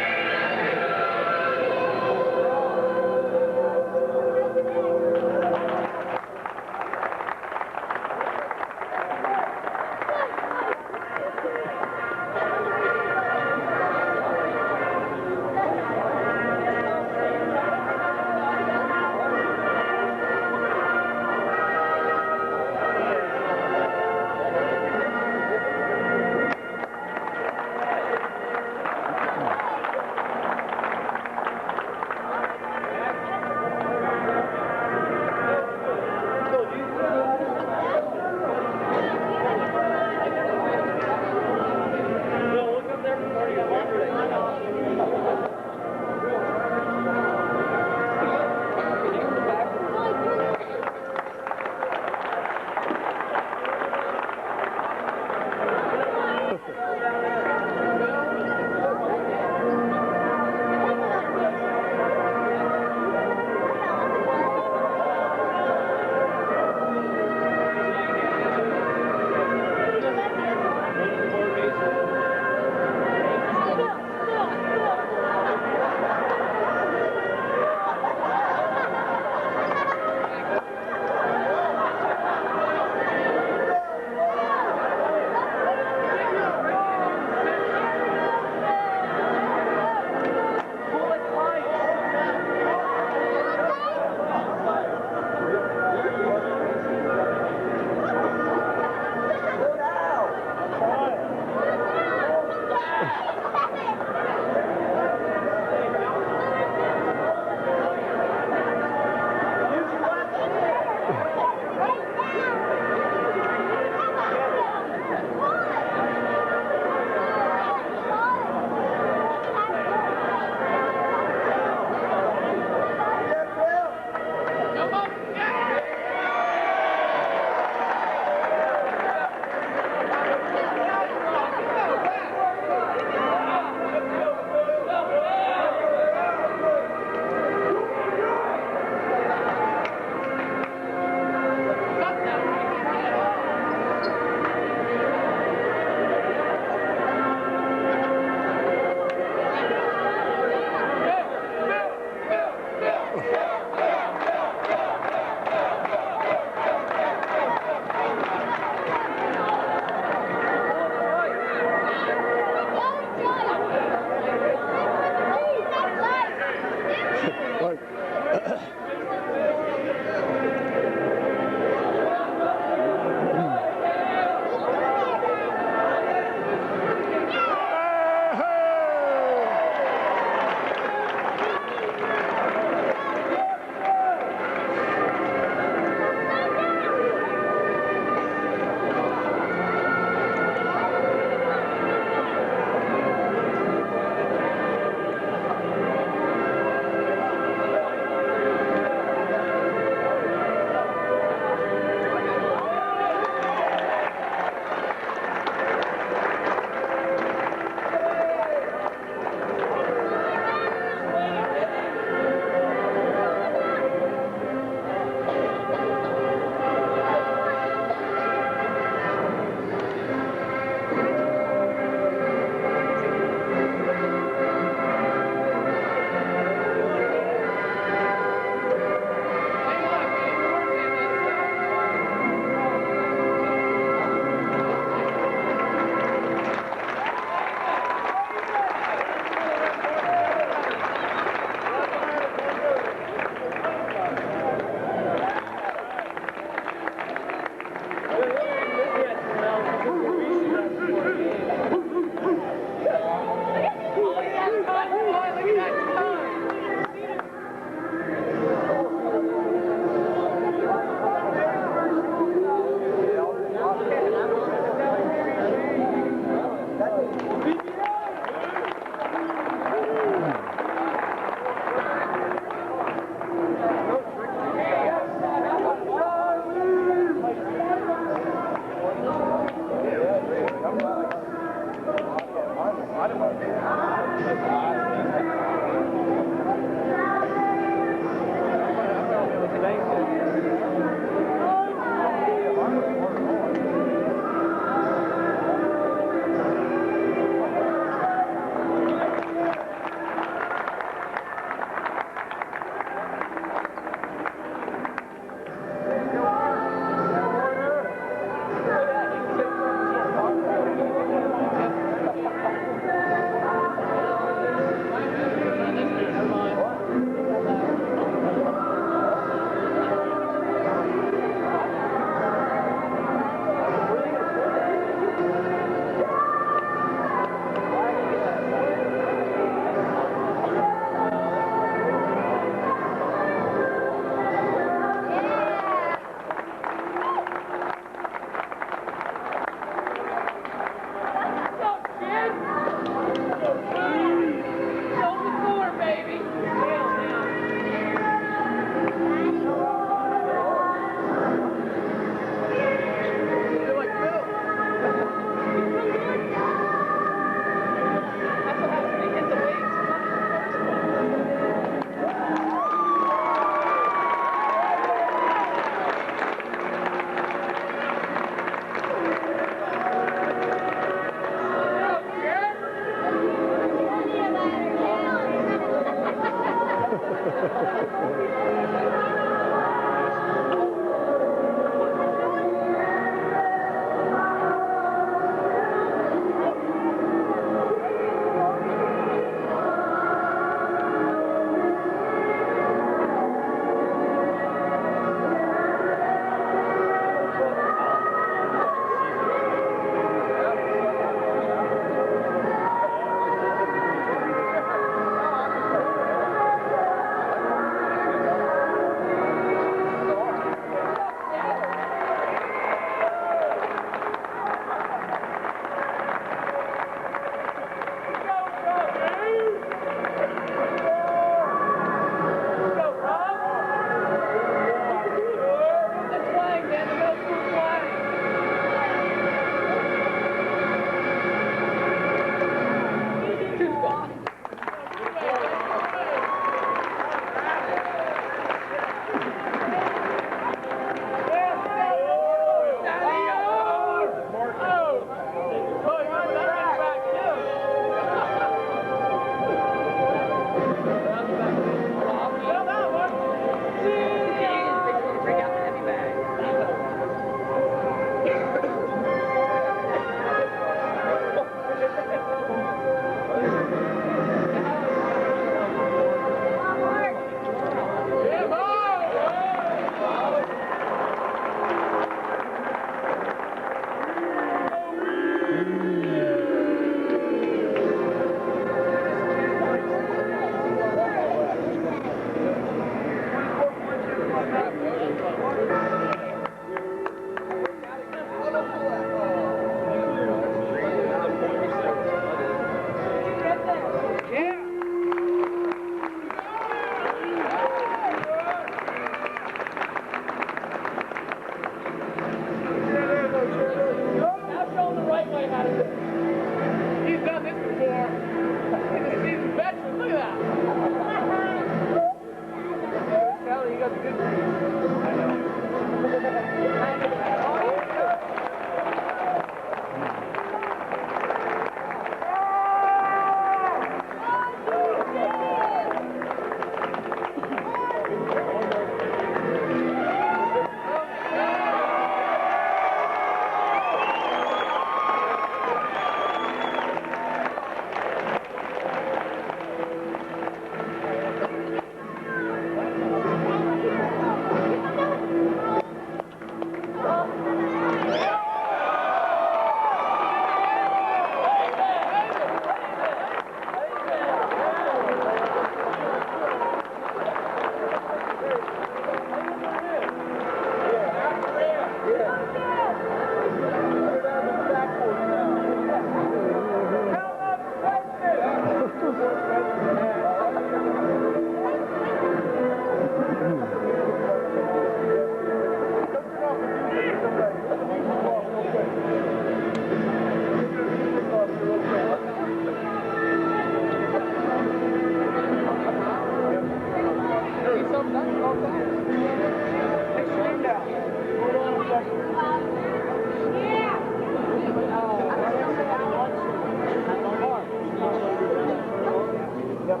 Yep.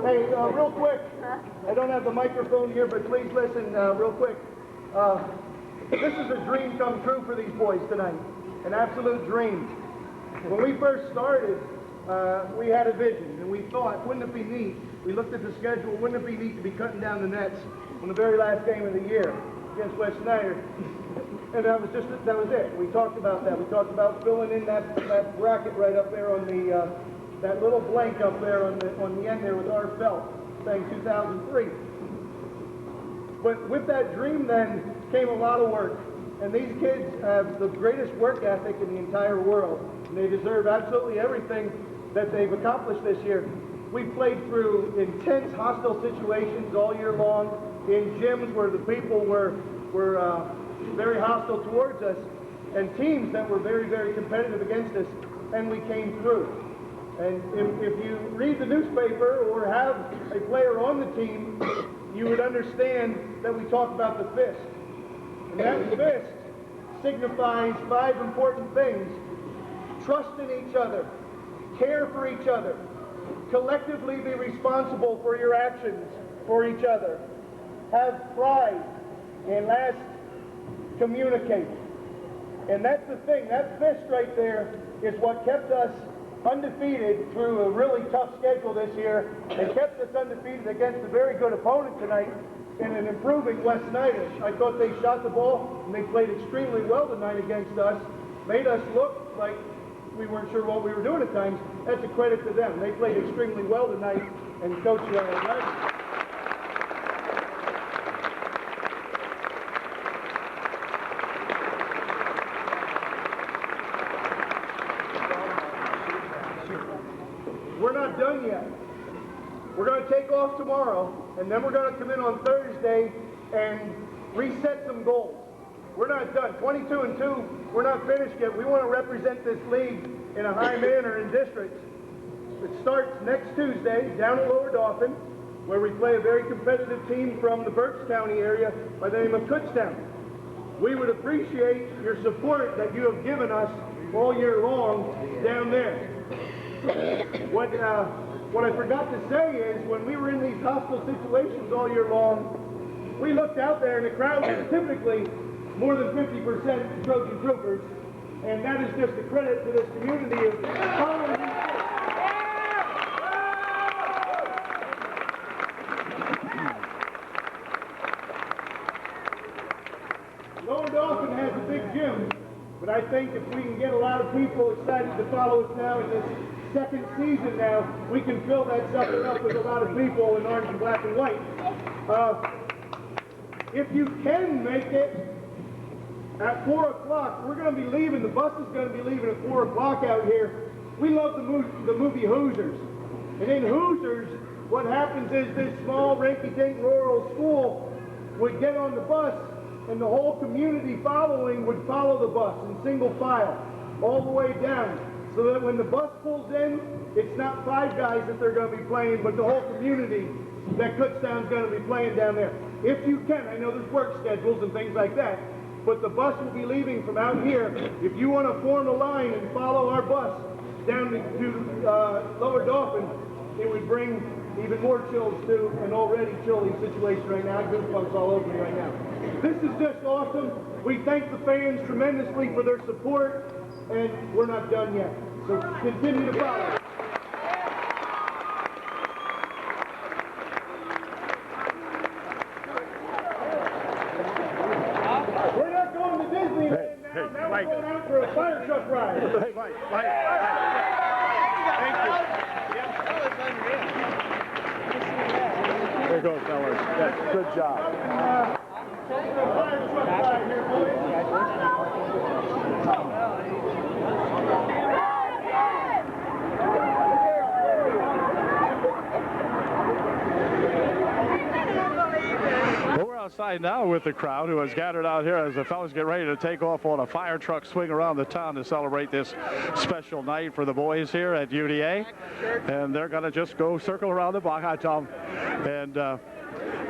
Hey, real quick, I don't have the microphone here, but please listen real quick. This is a dream come true for these boys tonight, an absolute dream. When we first started, we had a vision, and we thought, wouldn't it be neat? We looked at the schedule, wouldn't it be neat to be cutting down the nets on the very last game of the year against West Snyder? And that was it. We talked about that. We talked about filling in that bracket right up there on the that little blank up there on the end there with our felt saying 2003. But with that dream then came a lot of work. And these kids have the greatest work ethic in the entire world. And they deserve absolutely everything that they've accomplished this year. We played through intense hostile situations all year long in gyms where the people were very hostile towards us, and teams that were very, very competitive against us, and we came through. And if you read the newspaper or have a player on the team, you would understand that we talk about the fist. And that fist signifies 5 important things: trust in each other, care for each other, collectively be responsible for your actions for each other, have pride, and last, communicate. And that's the thing, that fist right there is what kept us undefeated through a really tough schedule this year, and kept us undefeated against a very good opponent tonight in an improving West Snyder. I thought they shot the ball, and they played extremely well tonight against us, made us look like we weren't sure what we were doing at times. That's a credit to them. They played extremely well tonight, and Coach Larry. We're not done yet. We're going to take off tomorrow, and then we're going to come in on Thursday and reset some goals. We're not done. 22-2, we're not finished yet. We want to represent this league in a high manner in districts. It starts next Tuesday down at Lower Dauphin, where we play a very competitive team from the Berks County area by the name of Kutztown. We would appreciate your support that you have given us all year long down there. What I forgot to say is, when we were in these hostile situations all year long, we looked out there and the crowd was typically more than 50% Trojan Troopers, and that is just a credit to this community of following these kids. Lower Dauphin has a big gym, but I think if we can get a lot of people excited to follow us now in this second season now, we can fill that sucker up with a lot of people in orange and black and white. If you can make it at 4 o'clock, we're going to be leaving. The bus is going to be leaving at 4 o'clock out here. We love the movie Hoosiers. And in Hoosiers, what happens is this small rinky-dink rural school would get on the bus, and the whole community following would follow the bus in single file all the way down. So that when the bus pulls in, it's not 5 guys that they're going to be playing, but the whole community that Kutztown's going to be playing down there. If you can, I know there's work schedules and things like that, but the bus will be leaving from out here. If you want to form a line and follow our bus down to Lower Dauphin, it would bring even more chills to an already chilly situation right now. Goosebumps all over me right now. This is just awesome. We thank the fans tremendously for their support, and we're not done yet. So continue to follow. We're not going to Disneyland now. Now we're going out for a fire truck ride. Hey, Mike. Thank you. There you go, fellas. That's good job. Fire truck ride here, boys. Well, we're outside now with the crowd who has gathered out here as the fellas get ready to take off on a fire truck swing around the town to celebrate this special night for the boys here at UDA. And they're going to just go circle around the block. Hi, Tom.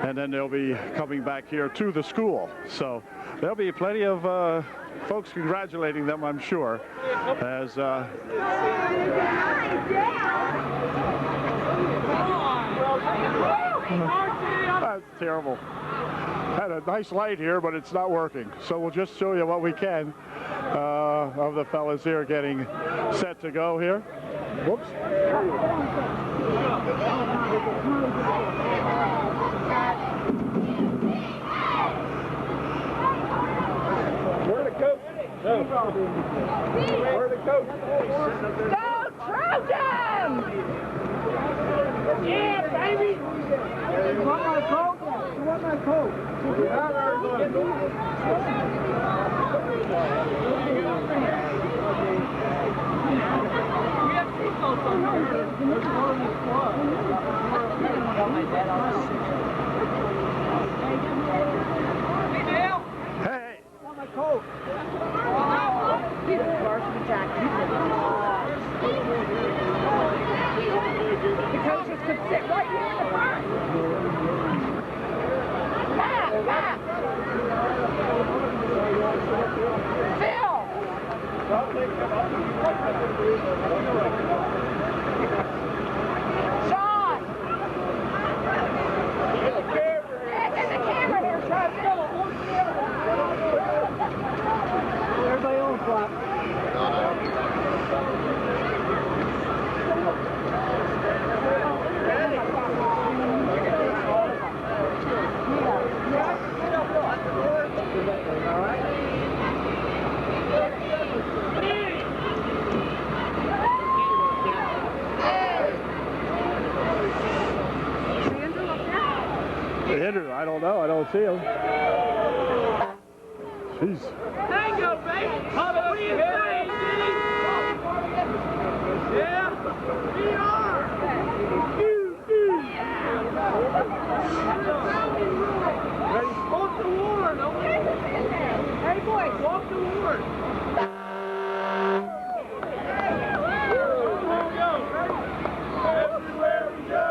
And then they'll be coming back here to the school. So there'll be plenty of folks congratulating them, I'm sure, as terrible. Had a nice light here, but it's not working. So we'll just show you what we can of the fellas here getting set to go here. Whoops. Where the coach? No. Where the coach? Go Trojan! Yeah, baby! You want my coat? You want my coat? Hey! Want my coat? Varsity jacket. The coaches could sit right here in the front. Matt! Phil! Sean! There's a camera here, Sean. Everybody on flop. Andrew, I don't know. I don't see him. Jeez. Tango, baby! What do you say, yeah? We are! Ready? Walk the ward, okay? Hey, boys, walk the ward. Everywhere we go!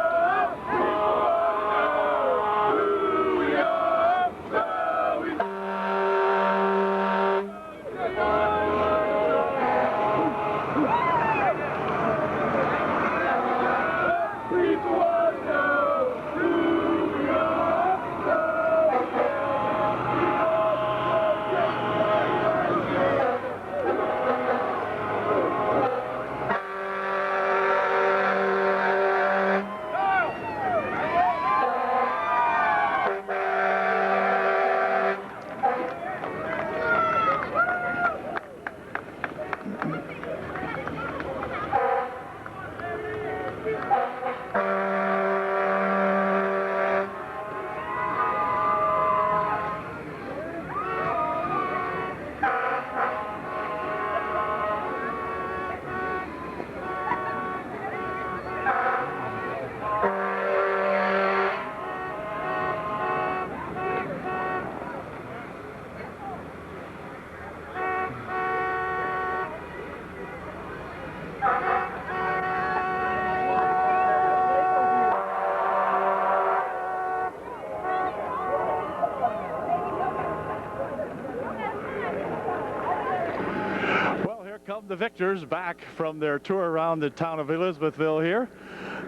The victors back from their tour around the town of Elizabethville here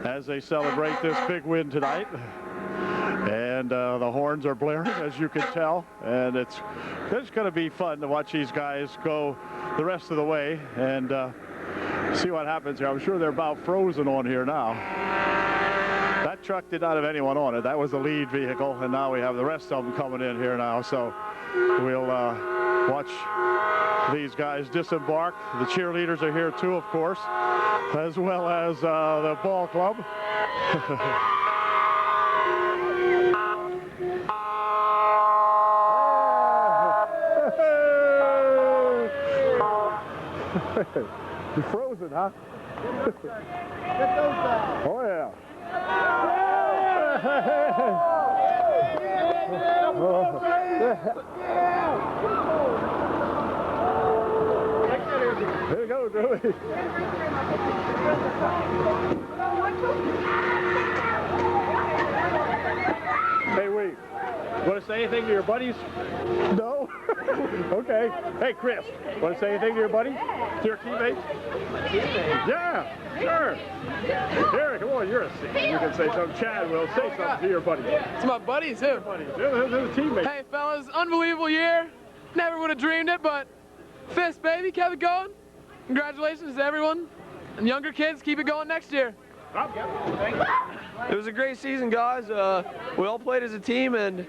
as they celebrate this big win tonight. And the horns are blaring, as you can tell, and it's going to be fun to watch these guys go the rest of the way and see what happens here. I'm sure they're about frozen on here now. That truck did not have anyone on it. That was the lead vehicle, and now we have the rest of them coming in here now. So we'll watch these guys disembark. The cheerleaders are here too, of course, as well as the ball club. You're frozen, huh? Oh, yeah. There you go, Joey. Hey, wait. What to say? anything to your buddies? No? Okay. Hey, Chris, want to say anything to your buddy? To your teammates? Yeah, sure. Here, come on, you're a senior. You can say something. Chad will say something to your buddy. It's my buddies, him. They're the teammates. Hey, fellas, unbelievable year. Never would have dreamed it, but fist, baby, kept it going. Congratulations to everyone. And younger kids, keep it going next year. It was a great season, guys. We all played as a team, and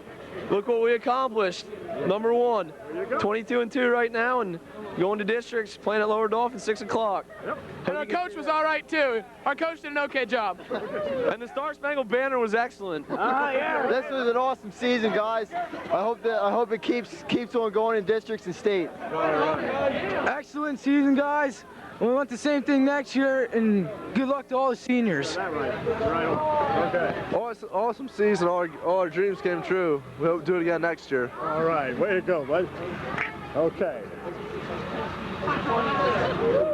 look what we accomplished. Number one, 22-2 right now, and going to districts, playing at Lower Dolphin, 6 o'clock. Yep. And our coach was all right, too. Our coach did an okay job. And the Star Spangled Banner was excellent. Yeah. This was an awesome season, guys. I hope it keeps on going in districts and state. Excellent season, guys. We want the same thing next year, and good luck to all the seniors. Is that right? Okay. Awesome season. All our dreams came true. We hope to do it again next year. All right. Way to go, bud. Okay.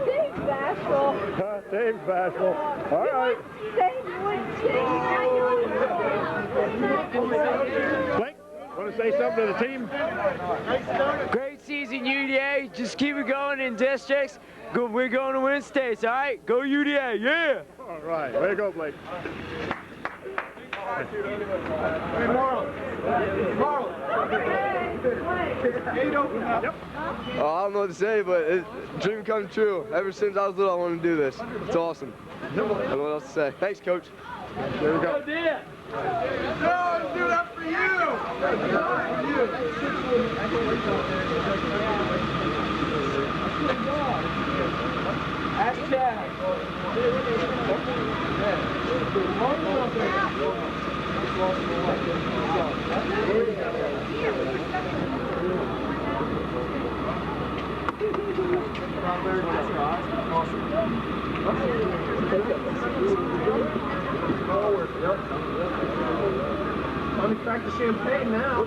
Dave Bashful. Dave Bashful. All right. Blake, want to say something to the team? Great season, UDA. Just keep it going in districts. We're going to win states, all right? Go UDA, yeah! All right, way to go, Blake. Hey, Marl. Yep. Oh, I don't know what to say, but dream come true. Ever since I was little, I wanted to do this. It's awesome. I don't know what else to say. Thanks, Coach. There we go. No, do that for Ask Chad. Let me crack the champagne now.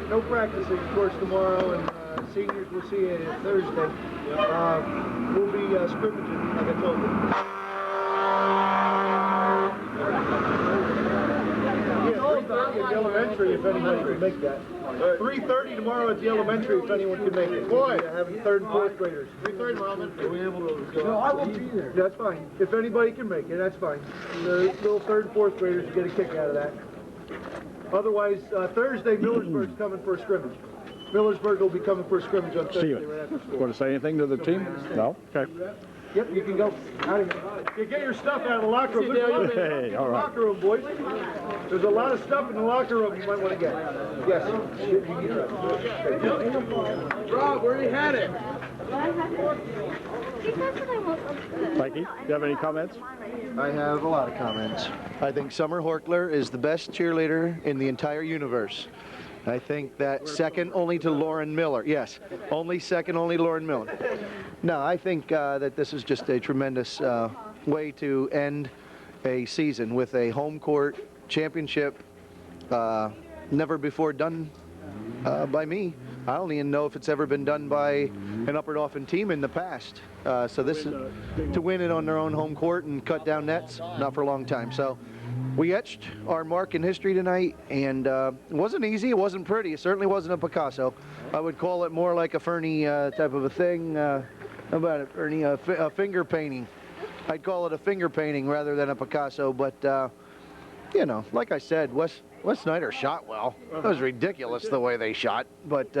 No practicing, of course, tomorrow, and seniors will see you Thursday. We'll be scrimmaging, like I told you. Yeah, 3:30 at the elementary, if anyone can make that. 3:30 tomorrow at the elementary, if anyone can make it. Boy, having 3rd and 4th graders. 3:30 tomorrow elementary. Are we able to? No, I won't be there. That's fine. If anybody can make it, that's fine. The little 3rd and 4th graders get a kick out of that. Otherwise, Thursday, Millersburg's coming for a scrimmage. Millersburg will be coming for a scrimmage on Thursday right after school. Want to say anything to the team? No? Okay. Yep, you can go. Out of here. You get your stuff out of the locker room. There's a lot of stuff in the locker room, boys. There's a lot of stuff in the locker room you might want to get. Yes. Rob, where you headed? Mikey, do you have any comments? I have a lot of comments. I think Summer Horkler is the best cheerleader in the entire universe. I think that second only to Lauren Miller. Yes, second only to Lauren Miller. No, I think that this is just a tremendous way to end a season with a home court championship, never before done by me. I don't even know if it's ever been done by an Upper Dauphin team in the past. So this is to win it on their own home court and cut down nets, not for a long time. So we etched our mark in history tonight, and it wasn't easy, it wasn't pretty, it certainly wasn't a Picasso. I would call it more like a Fernie type of a thing. How about it, Fernie? A finger painting. I'd call it a finger painting rather than a Picasso, but you know, like I said, Wes Snyder shot well. It was ridiculous the way they shot, but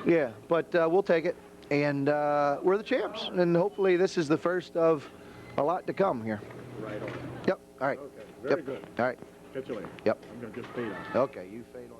yeah, but we'll take it, and we're the champs, and hopefully this is the first of a lot to come here. Right on. Yep, all right. Okay, very good. All right. Catch you later. Yep. I'm going to just fade on. Okay, you fade on.